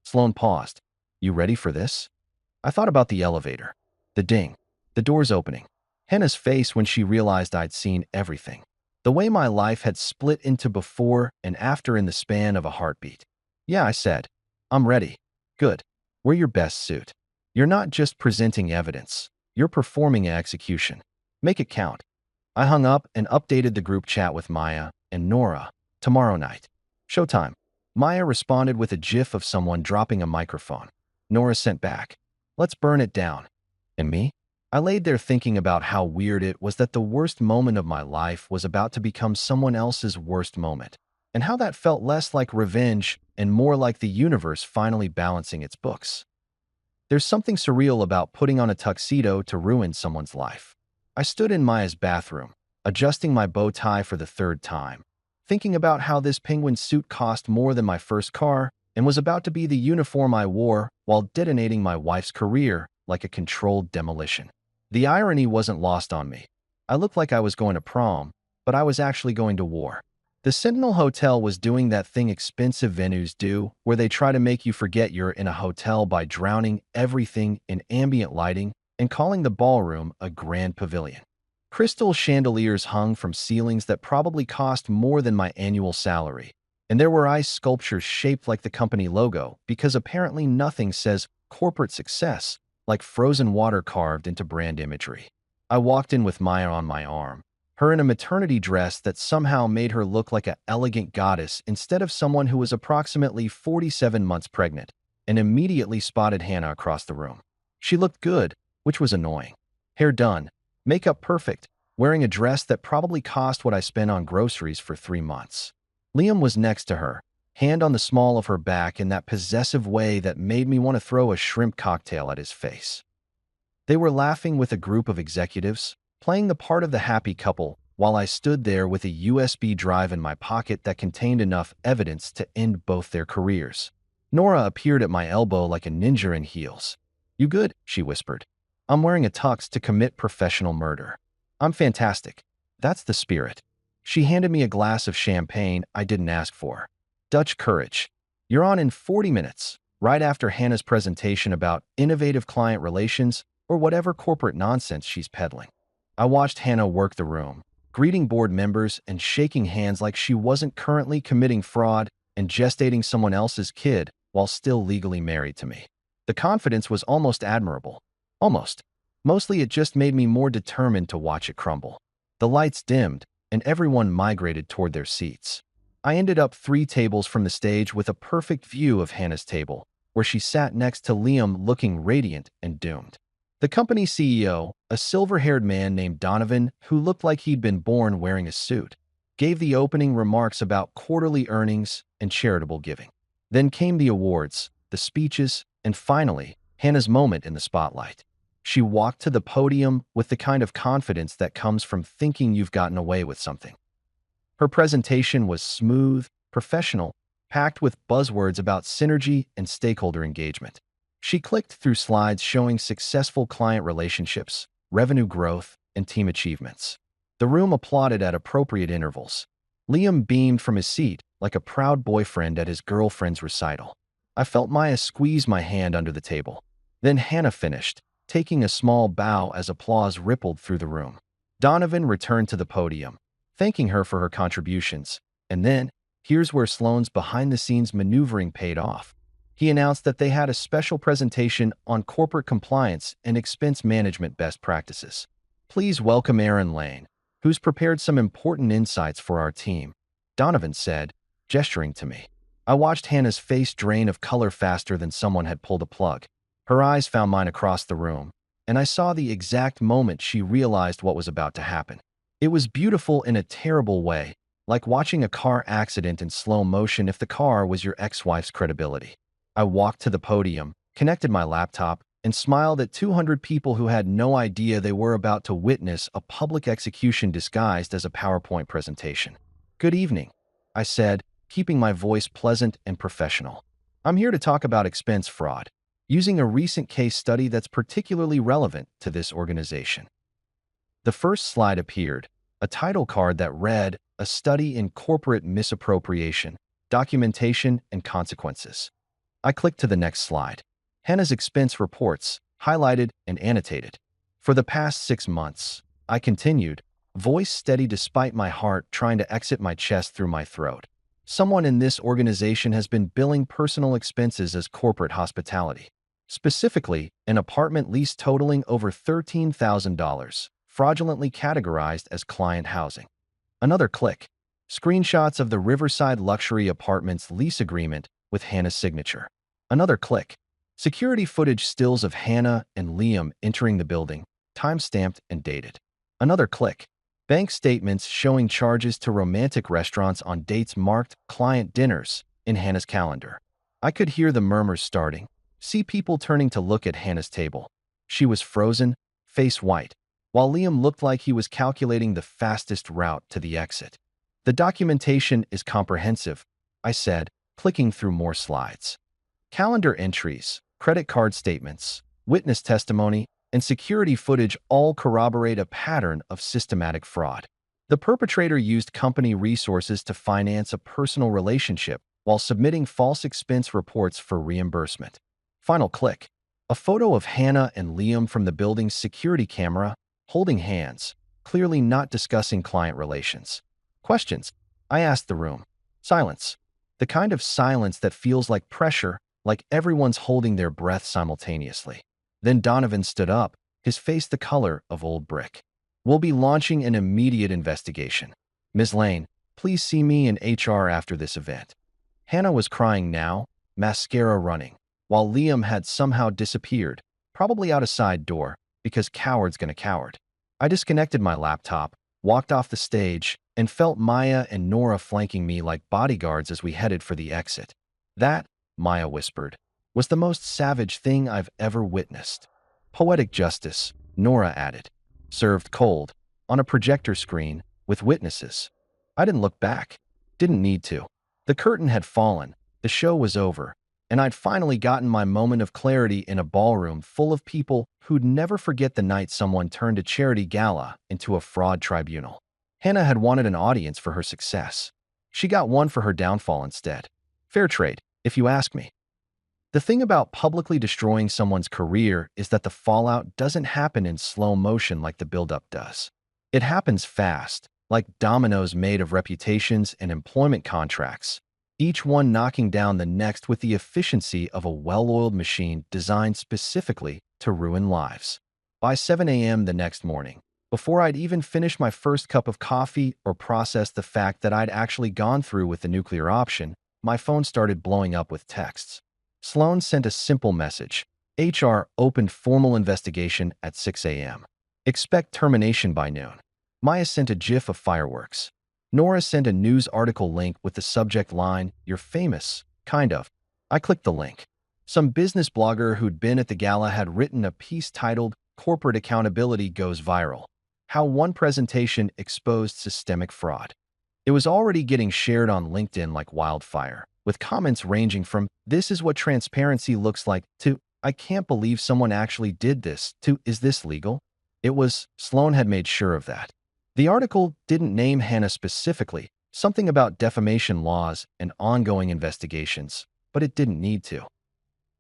Sloan paused. You ready for this? I thought about the elevator. The ding. The doors opening. Hannah's face when she realized I'd seen everything. The way my life had split into before and after in the span of a heartbeat. Yeah, I said. I'm ready. Good. Wear your best suit. You're not just presenting evidence. You're performing an execution. Make it count. I hung up and updated the group chat with Maya and Nora. Tomorrow night. Showtime. Maya responded with a gif of someone dropping a microphone. Nora sent back. Let's burn it down. And me? I laid there thinking about how weird it was that the worst moment of my life was about to become someone else's worst moment, and how that felt less like revenge and more like the universe finally balancing its books. There's something surreal about putting on a tuxedo to ruin someone's life. I stood in Maya's bathroom, adjusting my bow tie for the 3rd time, thinking about how this penguin suit cost more than my first car and was about to be the uniform I wore while detonating my wife's career like a controlled demolition. The irony wasn't lost on me. I looked like I was going to prom, but I was actually going to war. The Sentinel Hotel was doing that thing expensive venues do, where they try to make you forget you're in a hotel by drowning everything in ambient lighting and calling the ballroom a grand pavilion. Crystal chandeliers hung from ceilings that probably cost more than my annual salary, and there were ice sculptures shaped like the company logo because apparently nothing says corporate success like frozen water carved into brand imagery. I walked in with Maya on my arm, her in a maternity dress that somehow made her look like an elegant goddess instead of someone who was approximately 47 months pregnant, and immediately spotted Hannah across the room. She looked good, which was annoying. Hair done, makeup perfect, wearing a dress that probably cost what I spent on groceries for 3 months. Liam was next to her, hand on the small of her back in that possessive way that made me want to throw a shrimp cocktail at his face. They were laughing with a group of executives, playing the part of the happy couple, while I stood there with a USB drive in my pocket that contained enough evidence to end both their careers. Nora appeared at my elbow like a ninja in heels. "You good?" she whispered. "I'm wearing a tux to commit professional murder." "I'm fantastic. That's the spirit." She handed me a glass of champagne I didn't ask for. "Dutch courage. You're on in 40 minutes, right after Hannah's presentation about innovative client relations or whatever corporate nonsense she's peddling." I watched Hannah work the room, greeting board members and shaking hands like she wasn't currently committing fraud and gestating someone else's kid while still legally married to me. The confidence was almost admirable. Almost. Mostly it just made me more determined to watch it crumble. The lights dimmed, and everyone migrated toward their seats. I ended up 3 tables from the stage with a perfect view of Hannah's table, where she sat next to Liam looking radiant and doomed. The company CEO, a silver-haired man named Donovan who looked like he'd been born wearing a suit, gave the opening remarks about quarterly earnings and charitable giving. Then came the awards, the speeches, and finally, Hannah's moment in the spotlight. She walked to the podium with the kind of confidence that comes from thinking you've gotten away with something. Her presentation was smooth, professional, packed with buzzwords about synergy and stakeholder engagement. She clicked through slides showing successful client relationships, revenue growth, and team achievements. The room applauded at appropriate intervals. Liam beamed from his seat like a proud boyfriend at his girlfriend's recital. I felt Maya squeeze my hand under the table. Then Hannah finished, taking a small bow as applause rippled through the room. Donovan returned to the podium, thanking her for her contributions. And then, here's where Sloane's behind-the-scenes maneuvering paid off. He announced that they had a special presentation on corporate compliance and expense management best practices. "Please welcome Aaron Lane, who's prepared some important insights for our team," Donovan said, gesturing to me. I watched Hannah's face drain of color faster than someone had pulled a plug. Her eyes found mine across the room, and I saw the exact moment she realized what was about to happen. It was beautiful in a terrible way, like watching a car accident in slow motion if the car was your ex-wife's credibility. I walked to the podium, connected my laptop, and smiled at 200 people who had no idea they were about to witness a public execution disguised as a PowerPoint presentation. "Good evening," I said, keeping my voice pleasant and professional. "I'm here to talk about expense fraud, using a recent case study that's particularly relevant to this organization." The first slide appeared, a title card that read, "A Study in Corporate Misappropriation, Documentation and Consequences." I clicked to the next slide. Hannah's expense reports, highlighted and annotated. "For the past 6 months," I continued, voice steady despite my heart trying to exit my chest through my throat. "Someone in this organization has been billing personal expenses as corporate hospitality. Specifically, an apartment lease totaling over $13,000, fraudulently categorized as client housing." Another click. Screenshots of the Riverside Luxury Apartments lease agreement with Hannah's signature. Another click. Security footage stills of Hannah and Liam entering the building, time-stamped and dated. Another click. Bank statements showing charges to romantic restaurants on dates marked client dinners in Hannah's calendar. I could hear the murmurs starting, see people turning to look at Hannah's table. She was frozen, face white, while Liam looked like he was calculating the fastest route to the exit. "The documentation is comprehensive," I said, clicking through more slides. "Calendar entries, credit card statements, witness testimony, and security footage all corroborate a pattern of systematic fraud. The perpetrator used company resources to finance a personal relationship while submitting false expense reports for reimbursement. Final click. A photo of Hannah and Liam from the building's security camera, holding hands, clearly not discussing client relations. Questions. I asked the room. Silence. The kind of silence that feels like pressure, like everyone's holding their breath simultaneously. Then Donovan stood up, his face the color of old brick. We'll be launching an immediate investigation. Ms. Lane, please see me in HR after this event. Hannah was crying now, mascara running, while Liam had somehow disappeared, probably out a side door, because coward's gonna coward. I disconnected my laptop, walked off the stage, and felt Maya and Nora flanking me like bodyguards as we headed for the exit. That, Maya whispered, was the most savage thing I've ever witnessed. Poetic justice, Nora added. Served cold, on a projector screen, with witnesses. I didn't look back. Didn't need to. The curtain had fallen, the show was over, and I'd finally gotten my moment of clarity in a ballroom full of people who'd never forget the night someone turned a charity gala into a fraud tribunal. Hannah had wanted an audience for her success. She got one for her downfall instead. Fair trade, if you ask me. The thing about publicly destroying someone's career is that the fallout doesn't happen in slow motion like the buildup does. It happens fast, like dominoes made of reputations and employment contracts, each one knocking down the next with the efficiency of a well-oiled machine designed specifically to ruin lives. By 7 a.m. the next morning, before I'd even finished my first cup of coffee or processed the fact that I'd actually gone through with the nuclear option, my phone started blowing up with texts. Sloan sent a simple message. HR opened formal investigation at 6 a.m. Expect termination by noon. Maya sent a gif of fireworks. Nora sent a news article link with the subject line, "You're famous, kind of." I clicked the link. Some business blogger who'd been at the gala had written a piece titled, "Corporate Accountability Goes Viral: How One Presentation Exposed Systemic Fraud." It was already getting shared on LinkedIn like wildfire, with comments ranging from, "This is what transparency looks like," to, "I can't believe someone actually did this," to, "Is this legal?" It was, Sloan had made sure of that. The article didn't name Hannah specifically, something about defamation laws and ongoing investigations, but it didn't need to.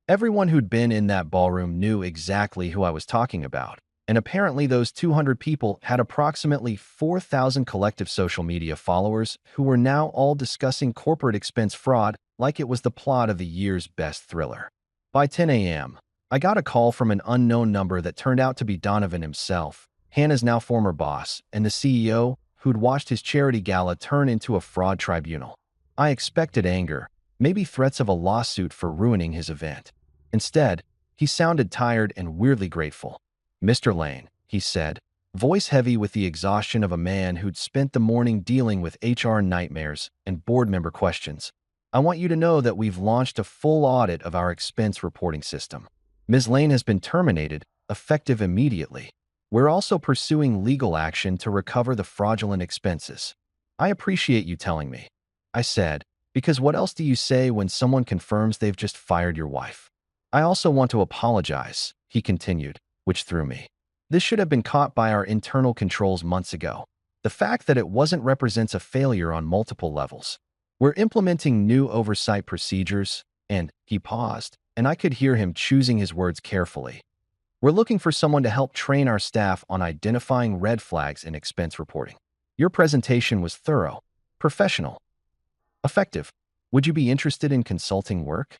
Everyone who'd been in that ballroom knew exactly who I was talking about, and apparently those 200 people had approximately 4,000 collective social media followers who were now all discussing corporate expense fraud like it was the plot of the year's best thriller. By 10 a.m., I got a call from an unknown number that turned out to be Donovan himself, Hannah's now former boss, and the CEO, who'd watched his charity gala turn into a fraud tribunal. I expected anger, maybe threats of a lawsuit for ruining his event. Instead, he sounded tired and weirdly grateful. "Mr. Lane," he said, voice heavy with the exhaustion of a man who'd spent the morning dealing with HR nightmares and board member questions. "I want you to know that we've launched a full audit of our expense reporting system. Ms. Lane has been terminated, effective immediately. We're also pursuing legal action to recover the fraudulent expenses." "I appreciate you telling me," I said, because what else do you say when someone confirms they've just fired your wife? "I also want to apologize," he continued, which threw me. This should have been caught by our internal controls months ago. The fact that it wasn't represents a failure on multiple levels. We're implementing new oversight procedures, and he paused, and I could hear him choosing his words carefully. "We're looking for someone to help train our staff on identifying red flags in expense reporting. Your presentation was thorough, professional, effective. Would you be interested in consulting work?"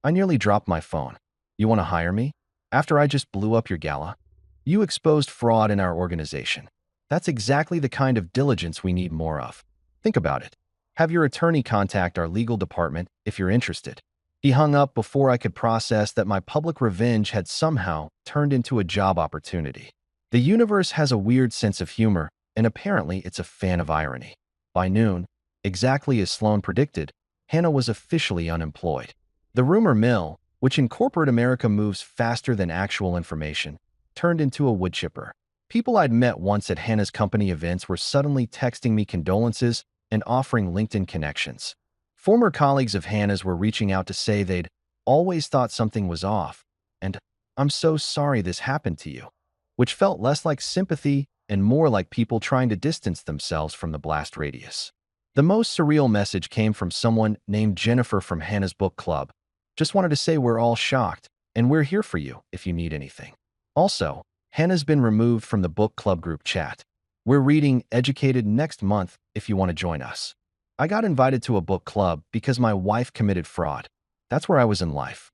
I nearly dropped my phone. "You want to hire me? After I just blew up your gala? You exposed fraud in our organization. That's exactly the kind of diligence we need more of. Think about it. Have your attorney contact our legal department if you're interested." He hung up before I could process that my public revenge had somehow turned into a job opportunity. The universe has a weird sense of humor, and apparently it's a fan of irony. By noon, exactly as Sloan predicted, Hannah was officially unemployed. The rumor mill, which in corporate America moves faster than actual information, turned into a wood chipper. People I'd met once at Hannah's company events were suddenly texting me condolences and offering LinkedIn connections. Former colleagues of Hannah's were reaching out to say they'd always thought something was off, and I'm so sorry this happened to you, which felt less like sympathy and more like people trying to distance themselves from the blast radius. The most surreal message came from someone named Jennifer from Hannah's book club. Just wanted to say we're all shocked, and we're here for you if you need anything. Also, Hannah's been removed from the book club group chat. We're reading Educated next month if you want to join us. I got invited to a book club because my wife committed fraud. That's where I was in life.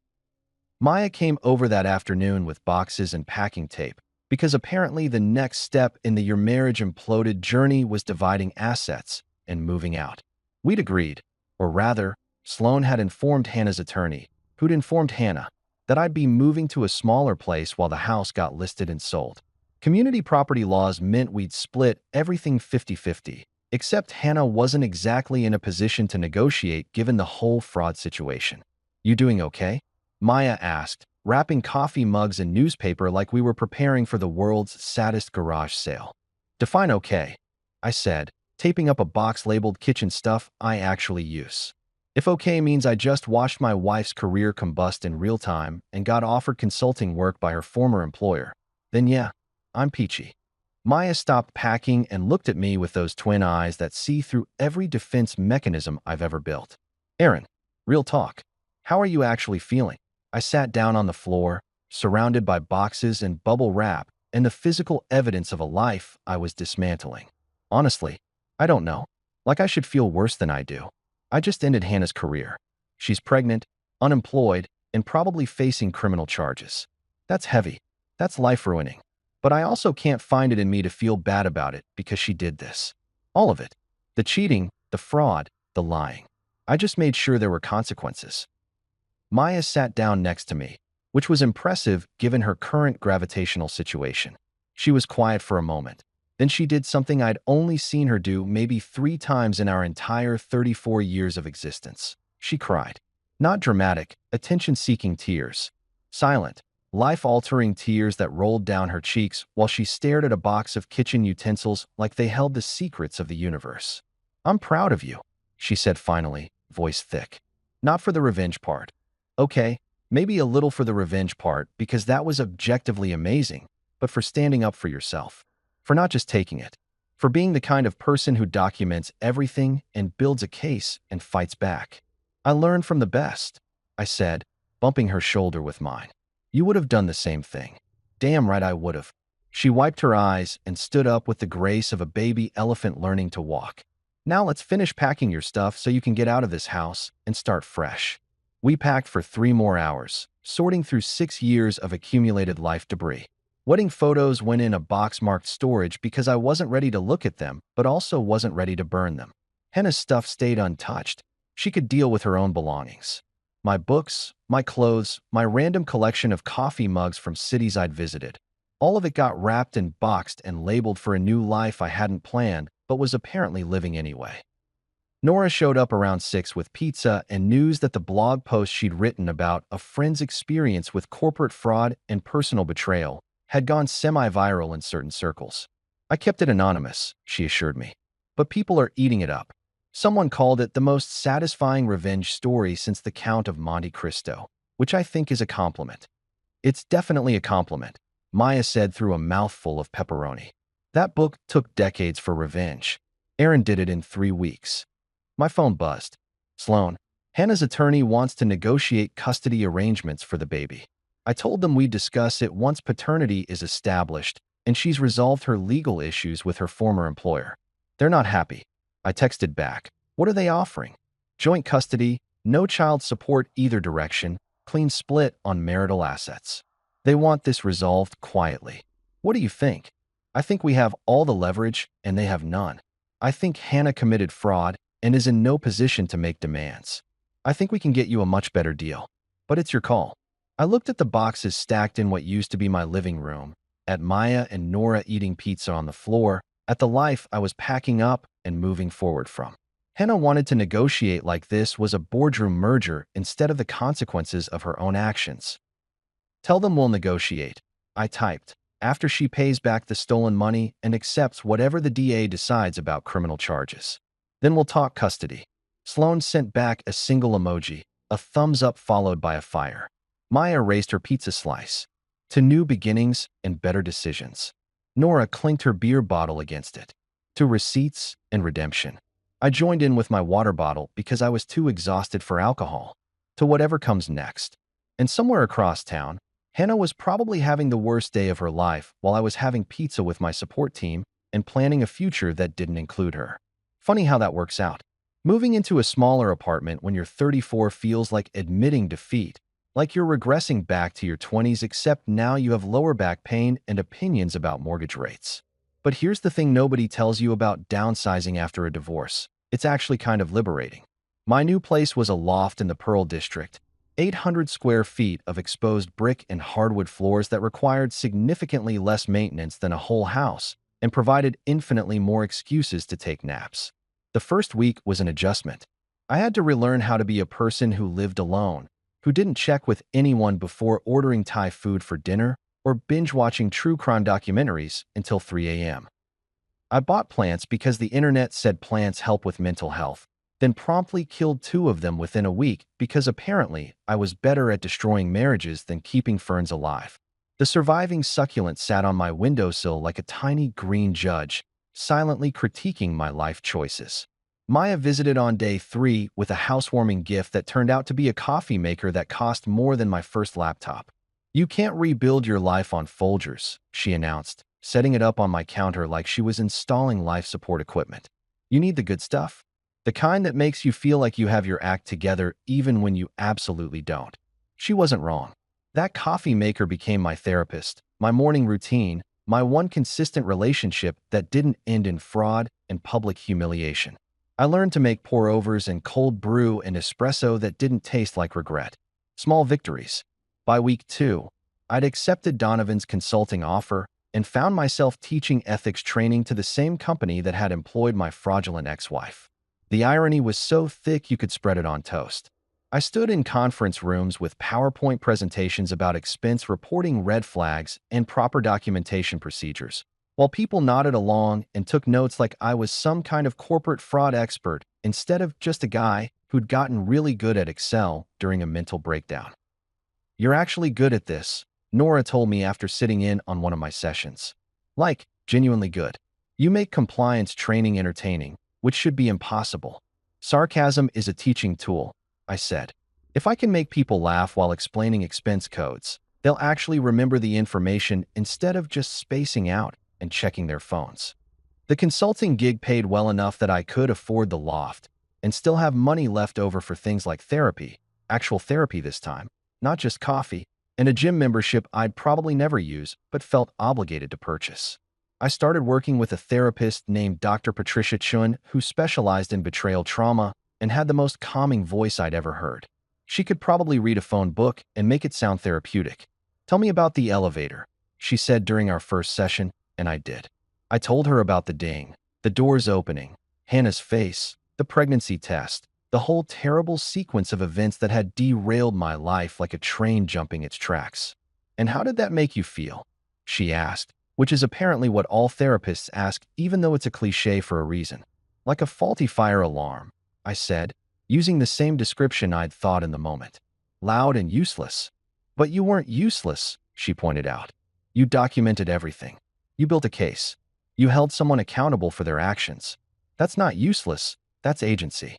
Maya came over that afternoon with boxes and packing tape because apparently the next step in the your marriage imploded journey was dividing assets and moving out. We'd agreed, or rather, Sloan had informed Hannah's attorney, who'd informed Hannah, that I'd be moving to a smaller place while the house got listed and sold. Community property laws meant we'd split everything 50-50, except Hannah wasn't exactly in a position to negotiate given the whole fraud situation. You doing okay? Maya asked, wrapping coffee mugs in newspaper like we were preparing for the world's saddest garage sale. Define okay, I said, taping up a box labeled kitchen stuff I actually use. If okay means I just watched my wife's career combust in real time and got offered consulting work by her former employer, then yeah, I'm peachy. Maya stopped packing and looked at me with those twin eyes that see through every defense mechanism I've ever built. Aaron, real talk. How are you actually feeling? I sat down on the floor, surrounded by boxes and bubble wrap and the physical evidence of a life I was dismantling. Honestly, I don't know. Like I should feel worse than I do. I just ended Hannah's career. She's pregnant, unemployed, and probably facing criminal charges. That's heavy. That's life-ruining. But I also can't find it in me to feel bad about it because she did this. All of it. The cheating, the fraud, the lying. I just made sure there were consequences. Maya sat down next to me, which was impressive given her current gravitational situation. She was quiet for a moment. Then she did something I'd only seen her do maybe 3 times in our entire 34 years of existence. She cried. Not dramatic, attention-seeking tears. Silent, life-altering tears that rolled down her cheeks while she stared at a box of kitchen utensils like they held the secrets of the universe. I'm proud of you, she said finally, voice thick. Not for the revenge part. Okay, maybe a little for the revenge part because that was objectively amazing, but for standing up for yourself. For not just taking it. For being the kind of person who documents everything and builds a case and fights back. I learned from the best, I said, bumping her shoulder with mine. You would have done the same thing. Damn right I would have. She wiped her eyes and stood up with the grace of a baby elephant learning to walk. Now let's finish packing your stuff so you can get out of this house and start fresh. We packed for 3 more hours, sorting through 6 years of accumulated life debris. Wedding photos went in a box marked storage because I wasn't ready to look at them, but also wasn't ready to burn them. Hannah's stuff stayed untouched. She could deal with her own belongings. My books, my clothes, my random collection of coffee mugs from cities I'd visited. All of it got wrapped and boxed and labeled for a new life I hadn't planned, but was apparently living anyway. Nora showed up around 6 with pizza and news that the blog post she'd written about a friend's experience with corporate fraud and personal betrayal had gone semi-viral in certain circles. I kept it anonymous, she assured me. But people are eating it up. Someone called it the most satisfying revenge story since the Count of Monte Cristo, which I think is a compliment. It's definitely a compliment, Maya said through a mouthful of pepperoni. That book took decades for revenge. Aaron did it in 3 weeks. My phone buzzed. Sloan, Hannah's attorney wants to negotiate custody arrangements for the baby. I told them we'd discuss it once paternity is established and she's resolved her legal issues with her former employer. They're not happy. I texted back. What are they offering? Joint custody, no child support either direction, clean split on marital assets. They want this resolved quietly. What do you think? I think we have all the leverage and they have none. I think Hannah committed fraud and is in no position to make demands. I think we can get you a much better deal. But it's your call. I looked at the boxes stacked in what used to be my living room, at Maya and Nora eating pizza on the floor, at the life I was packing up and moving forward from. Hannah wanted to negotiate like this was a boardroom merger instead of the consequences of her own actions. Tell them we'll negotiate, I typed, after she pays back the stolen money and accepts whatever the DA decides about criminal charges. Then we'll talk custody. Sloan sent back a single emoji, a thumbs up followed by a fire. Maya raised her pizza slice. to new beginnings and better decisions. Nora clinked her beer bottle against it. To receipts and redemption. I joined in with my water bottle because I was too exhausted for alcohol. To whatever comes next. And somewhere across town, Hannah was probably having the worst day of her life while I was having pizza with my support team and planning a future that didn't include her. Funny how that works out. Moving into a smaller apartment when you're 34 feels like admitting defeat, like you're regressing back to your 20s, except now you have lower back pain and opinions about mortgage rates. But here's the thing nobody tells you about downsizing after a divorce. It's actually kind of liberating. My new place was a loft in the Pearl District, 800 square feet of exposed brick and hardwood floors that required significantly less maintenance than a whole house and provided infinitely more excuses to take naps. The first week was an adjustment. I had to relearn how to be a person who lived alone, who didn't check with anyone before ordering Thai food for dinner or binge-watching true crime documentaries until 3 a.m. I bought plants because the internet said plants help with mental health, then promptly killed 2 of them within a week because apparently I was better at destroying marriages than keeping ferns alive. The surviving succulent sat on my windowsill like a tiny green judge, silently critiquing my life choices. Maya visited on day 3 with a housewarming gift that turned out to be a coffee maker that cost more than my first laptop. "You can't rebuild your life on Folgers," she announced, setting it up on my counter like she was installing life support equipment. "You need the good stuff. The kind that makes you feel like you have your act together even when you absolutely don't." She wasn't wrong. That coffee maker became my therapist, my morning routine, my one consistent relationship that didn't end in fraud and public humiliation. I learned to make pour-overs and cold brew and espresso that didn't taste like regret. Small victories. By week 2, I'd accepted Donovan's consulting offer and found myself teaching ethics training to the same company that had employed my fraudulent ex-wife. The irony was so thick you could spread it on toast. I stood in conference rooms with PowerPoint presentations about expense reporting red flags and proper documentation procedures, while people nodded along and took notes like I was some kind of corporate fraud expert instead of just a guy who'd gotten really good at Excel during a mental breakdown. "You're actually good at this," Nora told me after sitting in on one of my sessions. "Like, genuinely good. You make compliance training entertaining, which should be impossible." "Sarcasm is a teaching tool," I said. "If I can make people laugh while explaining expense codes, they'll actually remember the information instead of just spacing out and checking their phones." The consulting gig paid well enough that I could afford the loft and still have money left over for things like therapy, actual therapy this time, not just coffee, and a gym membership I'd probably never use but felt obligated to purchase. I started working with a therapist named Dr. Patricia Chun, who specialized in betrayal trauma and had the most calming voice I'd ever heard. She could probably read a phone book and make it sound therapeutic. "Tell me about the elevator," she said during our first session, and I did. I told her about the ding, the doors opening, Hannah's face, the pregnancy test, the whole terrible sequence of events that had derailed my life like a train jumping its tracks. "And how did that make you feel?" she asked, which is apparently what all therapists ask even though it's a cliche for a reason. "Like a faulty fire alarm," I said, using the same description I'd thought in the moment. "Loud and useless." "But you weren't useless," she pointed out. "You documented everything. You built a case. You held someone accountable for their actions. That's not useless, that's agency."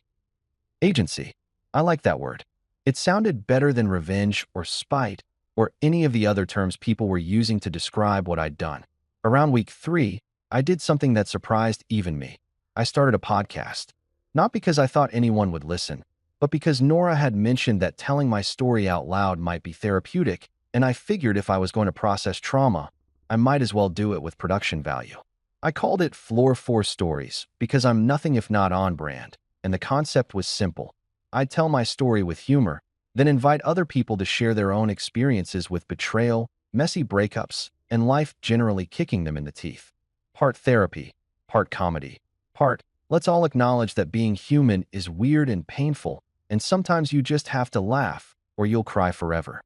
Agency. I like that word. It sounded better than revenge or spite or any of the other terms people were using to describe what I'd done. Around week 3, I did something that surprised even me. I started a podcast. Not because I thought anyone would listen, but because Nora had mentioned that telling my story out loud might be therapeutic, and I figured if I was going to process trauma, I might as well do it with production value. I called it Floor 4 Stories because I'm nothing if not on brand, and the concept was simple. I'd tell my story with humor, then invite other people to share their own experiences with betrayal, messy breakups, and life generally kicking them in the teeth. Part therapy, part comedy, part let's all acknowledge that being human is weird and painful, and sometimes you just have to laugh, or you'll cry forever.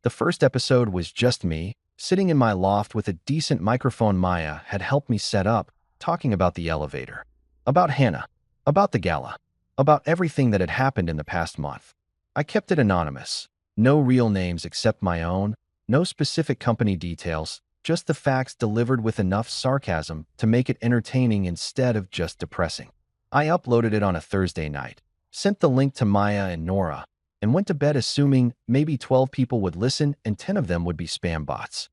The first episode was just me, sitting in my loft with a decent microphone Maya had helped me set up, talking about the elevator, about Hannah, about the gala, about everything that had happened in the past month. I kept it anonymous, no real names except my own, No specific company details, just the facts delivered with enough sarcasm to make it entertaining instead of just depressing. I uploaded it on a Thursday night, sent the link to Maya and Nora, and went to bed assuming maybe 12 people would listen and 10 of them would be spam bots.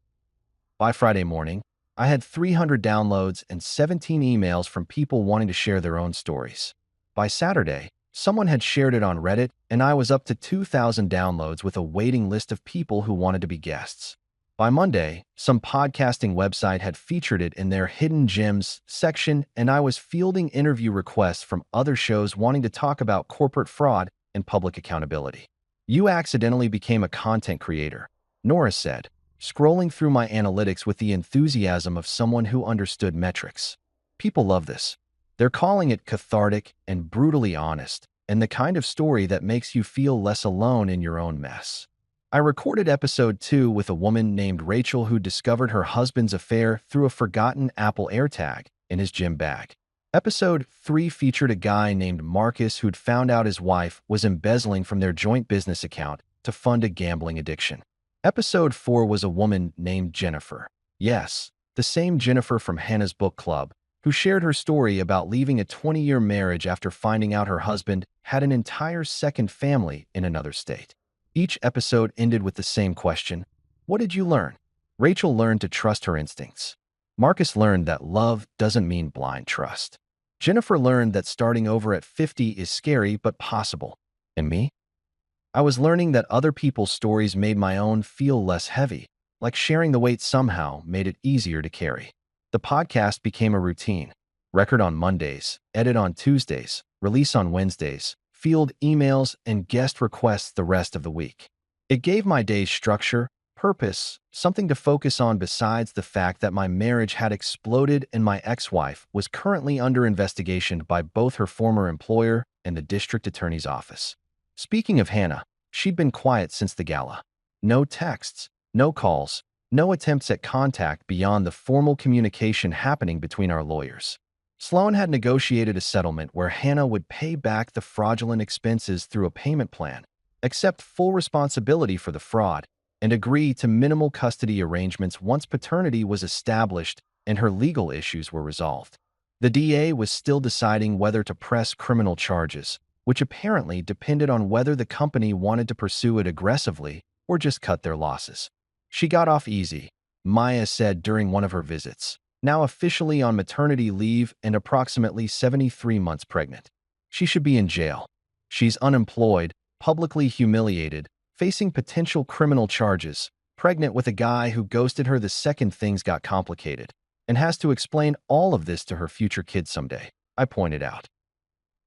By Friday morning, I had 300 downloads and 17 emails from people wanting to share their own stories. By Saturday, someone had shared it on Reddit, and I was up to 2,000 downloads with a waiting list of people who wanted to be guests. By Monday, some podcasting website had featured it in their Hidden Gems section, and I was fielding interview requests from other shows wanting to talk about corporate fraud and public accountability. You accidentally became a content creator, Nora said, scrolling through my analytics with the enthusiasm of someone who understood metrics. People love this. They're calling it cathartic and brutally honest, and the kind of story that makes you feel less alone in your own mess. I recorded episode 2 with a woman named Rachel who discovered her husband's affair through a forgotten Apple AirTag in his gym bag. Episode 3 featured a guy named Marcus who'd found out his wife was embezzling from their joint business account to fund a gambling addiction. Episode 4 was a woman named Jennifer. Yes, the same Jennifer from Hannah's book club, who shared her story about leaving a 20-year marriage after finding out her husband had an entire second family in another state. Each episode ended with the same question: what did you learn? Rachel learned to trust her instincts. Marcus learned that love doesn't mean blind trust. Jennifer learned that starting over at 50 is scary but possible. And me? I was learning that other people's stories made my own feel less heavy, like sharing the weight somehow made it easier to carry. The podcast became a routine. Record on Mondays, edit on Tuesdays, release on Wednesdays, field emails, and guest requests the rest of the week. It gave my days structure, purpose, something to focus on besides the fact that my marriage had exploded and my ex-wife was currently under investigation by both her former employer and the district attorney's office. Speaking of Hannah, she'd been quiet since the gala. No texts, no calls, no attempts at contact beyond the formal communication happening between our lawyers. Sloan had negotiated a settlement where Hannah would pay back the fraudulent expenses through a payment plan, accept full responsibility for the fraud, and agree to minimal custody arrangements once paternity was established and her legal issues were resolved. The DA was still deciding whether to press criminal charges, which apparently depended on whether the company wanted to pursue it aggressively or just cut their losses. She got off easy, Maya said during one of her visits, now officially on maternity leave and approximately 73 months pregnant. She should be in jail. She's unemployed, publicly humiliated, facing potential criminal charges, pregnant with a guy who ghosted her the second things got complicated, and has to explain all of this to her future kids someday, I pointed out.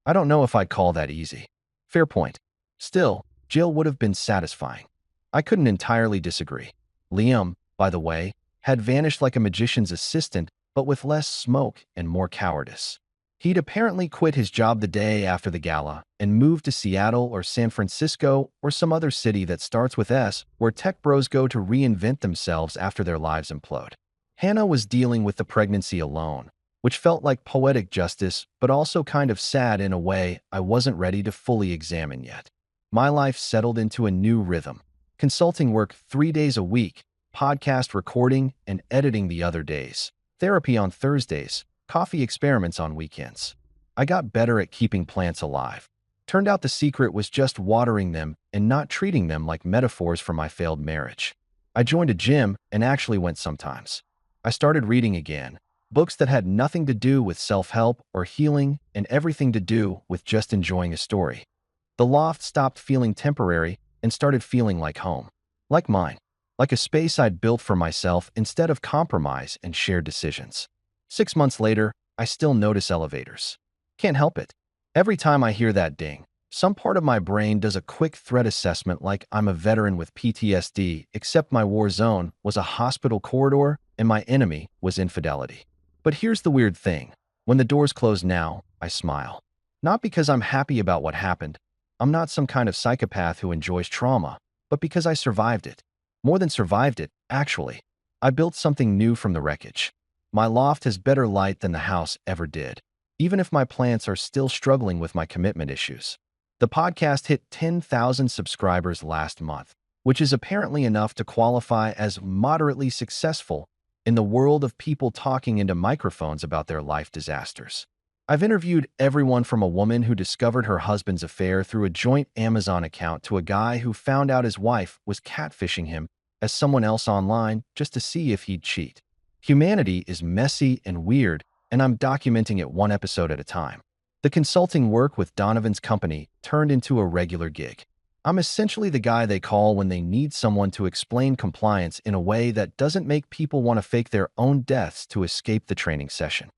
I don't know if I'd call that easy. Fair point. Still, jail would have been satisfying. I couldn't entirely disagree. Liam, by the way, had vanished like a magician's assistant, but with less smoke and more cowardice. He'd apparently quit his job the day after the gala and moved to Seattle or San Francisco or some other city that starts with S, where tech bros go to reinvent themselves after their lives implode. Hannah was dealing with the pregnancy alone, which felt like poetic justice, but also kind of sad in a way I wasn't ready to fully examine yet. My life settled into a new rhythm. Consulting work 3 days a week, podcast recording and editing the other days, therapy on Thursdays, coffee experiments on weekends. I got better at keeping plants alive. Turned out the secret was just watering them and not treating them like metaphors for my failed marriage. I joined a gym and actually went sometimes. I started reading again, books that had nothing to do with self-help or healing and everything to do with just enjoying a story. The loft stopped feeling temporary and started feeling like home. Like mine. Like a space I'd built for myself instead of compromise and shared decisions. 6 months later, I still notice elevators. Can't help it. Every time I hear that ding, some part of my brain does a quick threat assessment like I'm a veteran with PTSD, except my war zone was a hospital corridor and my enemy was infidelity. But here's the weird thing. When the doors close now, I smile. Not because I'm happy about what happened. I'm not some kind of psychopath who enjoys trauma, but because I survived it. More than survived it, actually. I built something new from the wreckage. My loft has better light than the house ever did, even if my plants are still struggling with my commitment issues. The podcast hit 10,000 subscribers last month, which is apparently enough to qualify as moderately successful in the world of people talking into microphones about their life disasters. I've interviewed everyone from a woman who discovered her husband's affair through a joint Amazon account to a guy who found out his wife was catfishing him as someone else online just to see if he'd cheat. Humanity is messy and weird, and I'm documenting it one episode at a time. The consulting work with Donovan's company turned into a regular gig. I'm essentially the guy they call when they need someone to explain compliance in a way that doesn't make people want to fake their own deaths to escape the training session.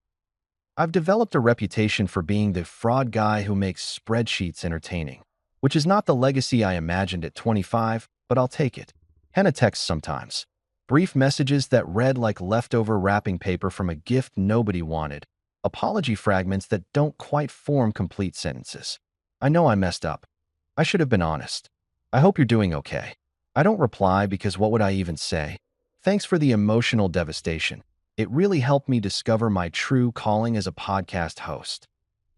I've developed a reputation for being the fraud guy who makes spreadsheets entertaining, which is not the legacy I imagined at 25, but I'll take it. Henna texts sometimes. Brief messages that read like leftover wrapping paper from a gift nobody wanted. Apology fragments that don't quite form complete sentences. I know I messed up. I should have been honest. I hope you're doing okay. I don't reply because what would I even say? Thanks for the emotional devastation. It really helped me discover my true calling as a podcast host.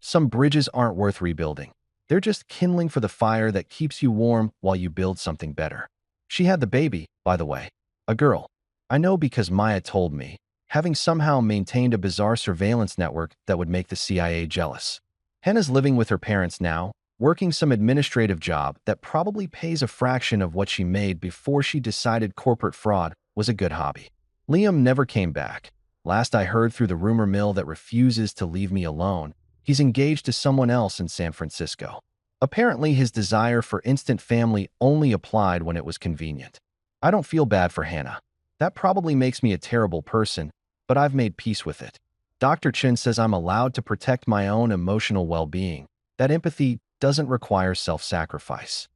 Some bridges aren't worth rebuilding. They're just kindling for the fire that keeps you warm while you build something better. She had the baby, by the way. A girl. I know because Maya told me, having somehow maintained a bizarre surveillance network that would make the CIA jealous. Henna's living with her parents now, working some administrative job that probably pays a fraction of what she made before she decided corporate fraud was a good hobby. Liam never came back. Last I heard through the rumor mill that refuses to leave me alone, he's engaged to someone else in San Francisco. Apparently, his desire for instant family only applied when it was convenient. I don't feel bad for Hannah. That probably makes me a terrible person, but I've made peace with it. Dr. Chin says I'm allowed to protect my own emotional well-being, that empathy doesn't require self-sacrifice.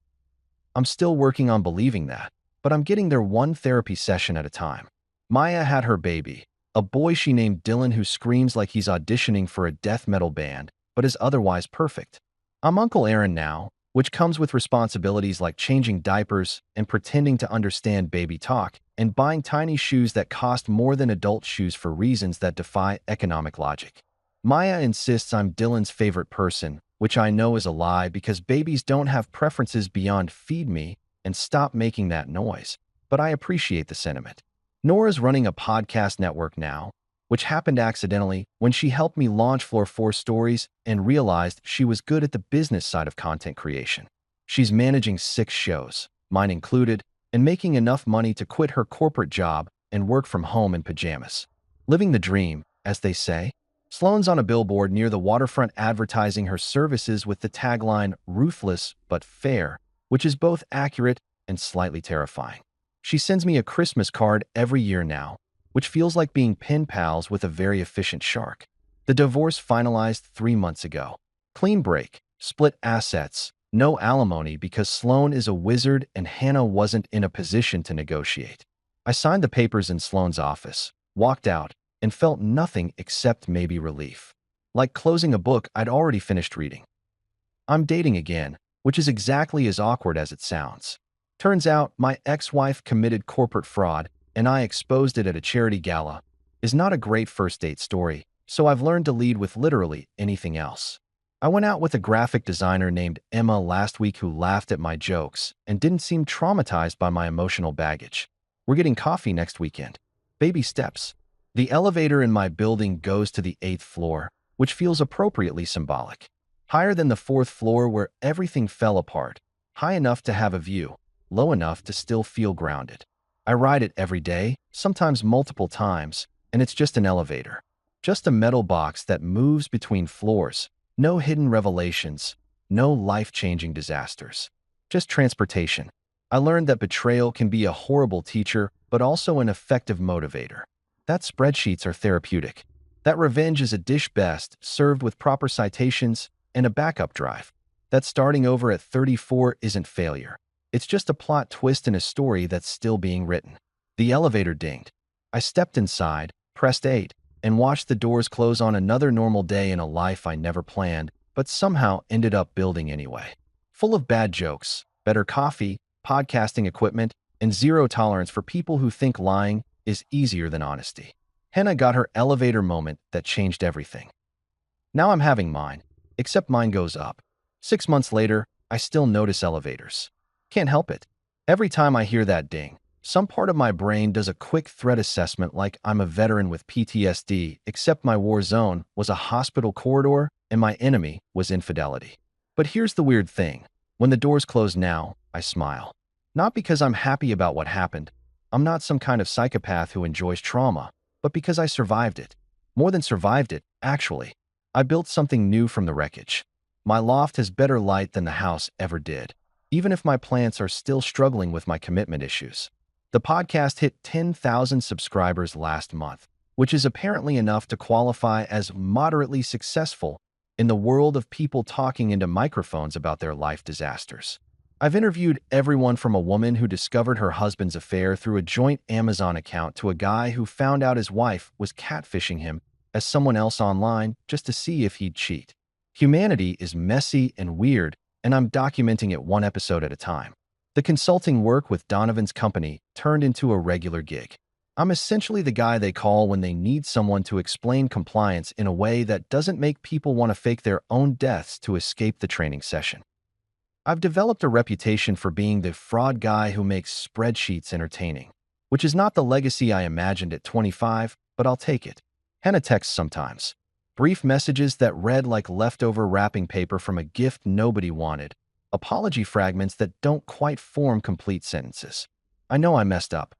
I'm still working on believing that, but I'm getting there one therapy session at a time. Maya had her baby, a boy she named Dylan who screams like he's auditioning for a death metal band, but is otherwise perfect. I'm Uncle Aaron now, which comes with responsibilities like changing diapers and pretending to understand baby talk, and buying tiny shoes that cost more than adult shoes for reasons that defy economic logic. Maya insists I'm Dylan's favorite person, which I know is a lie because babies don't have preferences beyond feed me and stop making that noise, but I appreciate the sentiment. Nora's running a podcast network now, which happened accidentally when she helped me launch Floor 4 Stories and realized she was good at the business side of content creation. She's managing 6 shows, mine included, and making enough money to quit her corporate job and work from home in pajamas. Living the dream, as they say. Sloane's on a billboard near the waterfront advertising her services with the tagline, "Ruthless but fair," which is both accurate and slightly terrifying. She sends me a Christmas card every year now, which feels like being pen pals with a very efficient shark. The divorce finalized 3 months ago. Clean break, split assets, no alimony because Sloane is a wizard and Hannah wasn't in a position to negotiate. I signed the papers in Sloane's office, walked out, and felt nothing except maybe relief. Like closing a book I'd already finished reading. I'm dating again, which is exactly as awkward as it sounds. Turns out my ex-wife committed corporate fraud, and I exposed it at a charity gala, is not a great first date story, so I've learned to lead with literally anything else. I went out with a graphic designer named Emma last week who laughed at my jokes and didn't seem traumatized by my emotional baggage. We're getting coffee next weekend. Baby steps. The elevator in my building goes to the 8th floor, which feels appropriately symbolic. Higher than the 4th floor where everything fell apart, high enough to have a view, low enough to still feel grounded. I ride it every day, sometimes multiple times, and it's just an elevator. Just a metal box that moves between floors. No hidden revelations, no life-changing disasters. Just transportation. I learned that betrayal can be a horrible teacher, but also an effective motivator. That spreadsheets are therapeutic. That revenge is a dish best served with proper citations and a backup drive. That starting over at 34 isn't failure. It's just a plot twist in a story that's still being written. The elevator dinged. I stepped inside, pressed 8, and watched the doors close on another normal day in a life I never planned, but somehow ended up building anyway. Full of bad jokes, better coffee, podcasting equipment, and zero tolerance for people who think lying is easier than honesty. Hannah got her elevator moment that changed everything. Now I'm having mine, except mine goes up. 6 months later, I still notice elevators. Can't help it. Every time I hear that ding, some part of my brain does a quick threat assessment like I'm a veteran with PTSD, except my war zone was a hospital corridor and my enemy was infidelity. But here's the weird thing. When the doors close now, I smile. Not because I'm happy about what happened. I'm not some kind of psychopath who enjoys trauma, but because I survived it. More than survived it, actually. I built something new from the wreckage. My loft has better light than the house ever did, even if my plants are still struggling with my commitment issues. The podcast hit 10,000 subscribers last month, which is apparently enough to qualify as moderately successful in the world of people talking into microphones about their life disasters. I've interviewed everyone from a woman who discovered her husband's affair through a joint Amazon account to a guy who found out his wife was catfishing him as someone else online just to see if he'd cheat. Humanity is messy and weird, and I'm documenting it one episode at a time. The consulting work with Donovan's company turned into a regular gig. I'm essentially the guy they call when they need someone to explain compliance in a way that doesn't make people want to fake their own deaths to escape the training session. I've developed a reputation for being the fraud guy who makes spreadsheets entertaining, which is not the legacy I imagined at 25, but I'll take it. Hannah texts sometimes. Brief messages that read like leftover wrapping paper from a gift nobody wanted. Apology fragments that don't quite form complete sentences. I know I messed up.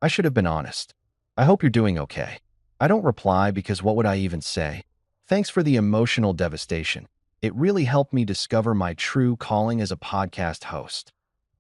I should have been honest. I hope you're doing okay. I don't reply because what would I even say? Thanks for the emotional devastation. It really helped me discover my true calling as a podcast host.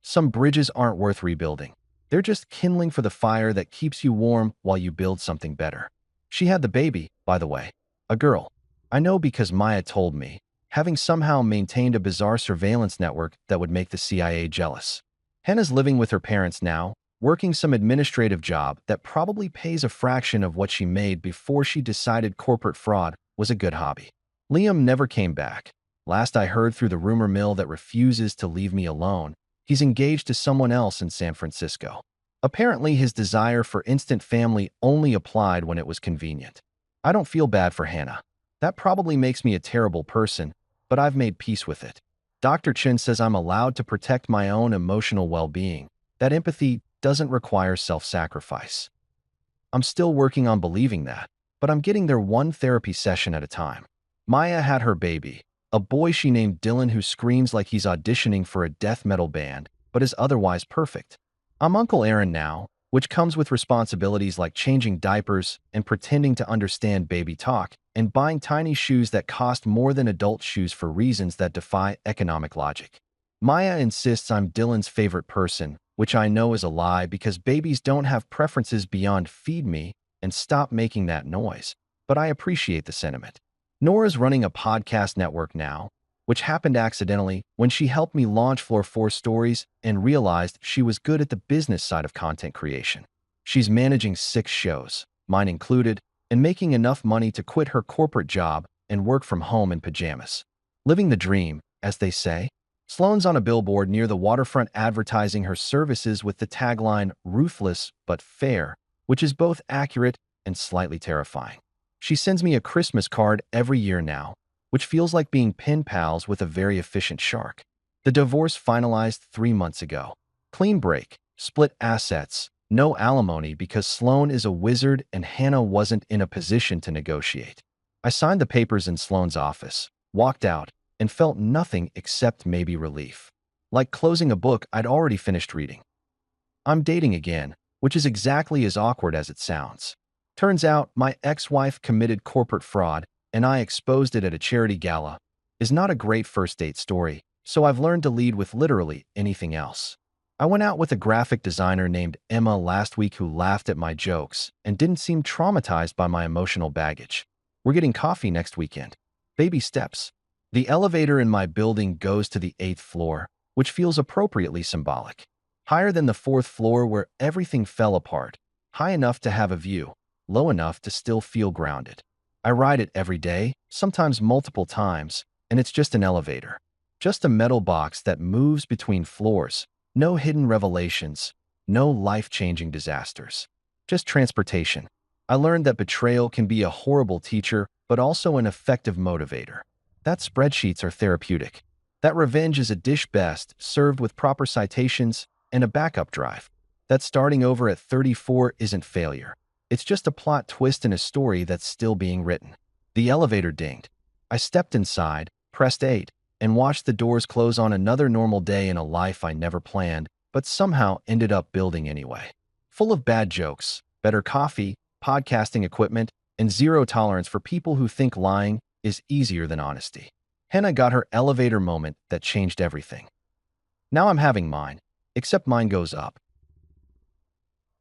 Some bridges aren't worth rebuilding. They're just kindling for the fire that keeps you warm while you build something better. She had the baby, by the way. A girl. I know because Maya told me, having somehow maintained a bizarre surveillance network that would make the CIA jealous. Hannah's living with her parents now, working some administrative job that probably pays a fraction of what she made before she decided corporate fraud was a good hobby. Liam never came back. Last I heard through the rumor mill that refuses to leave me alone, he's engaged to someone else in San Francisco. Apparently, his desire for instant family only applied when it was convenient. I don't feel bad for Hannah. That probably makes me a terrible person, but I've made peace with it. Dr. Chin says I'm allowed to protect my own emotional well-being. That empathy doesn't require self-sacrifice. I'm still working on believing that, but I'm getting there one therapy session at a time. Maya had her baby, a boy she named Dylan who screams like he's auditioning for a death metal band, but is otherwise perfect. I'm Uncle Aaron now, which comes with responsibilities like changing diapers and pretending to understand baby talk, and buying tiny shoes that cost more than adult shoes for reasons that defy economic logic. Maya insists I'm Dylan's favorite person, which I know is a lie because babies don't have preferences beyond feed me and stop making that noise, but I appreciate the sentiment. Nora's running a podcast network now, which happened accidentally when she helped me launch Floor 4 Stories and realized she was good at the business side of content creation. She's managing 6 shows, mine included, and making enough money to quit her corporate job and work from home in pajamas. Living the dream, as they say. Sloane's on a billboard near the waterfront advertising her services with the tagline, "Ruthless but fair," which is both accurate and slightly terrifying. She sends me a Christmas card every year now, which feels like being pen pals with a very efficient shark. The divorce finalized 3 months ago. Clean break, split assets, no alimony because Sloane is a wizard and Hannah wasn't in a position to negotiate. I signed the papers in Sloane's office, walked out, and felt nothing except maybe relief. Like closing a book I'd already finished reading. I'm dating again, which is exactly as awkward as it sounds. Turns out my ex-wife committed corporate fraud, and I exposed it at a charity gala, is not a great first date story, so I've learned to lead with literally anything else. I went out with a graphic designer named Emma last week who laughed at my jokes and didn't seem traumatized by my emotional baggage. We're getting coffee next weekend. Baby steps. The elevator in my building goes to the 8th floor, which feels appropriately symbolic. Higher than the 4th floor where everything fell apart, high enough to have a view, low enough to still feel grounded. I ride it every day, sometimes multiple times, and it's just an elevator. Just a metal box that moves between floors. No hidden revelations, no life-changing disasters. Just transportation. I learned that betrayal can be a horrible teacher, but also an effective motivator. That spreadsheets are therapeutic. That revenge is a dish best served with proper citations and a backup drive. That starting over at 34 isn't failure. It's just a plot twist in a story that's still being written. The elevator dinged. I stepped inside, pressed 8, and watched the doors close on another normal day in a life I never planned, but somehow ended up building anyway. Full of bad jokes, better coffee, podcasting equipment, and zero tolerance for people who think lying is easier than honesty. Hannah got her elevator moment that changed everything. Now I'm having mine, except mine goes up.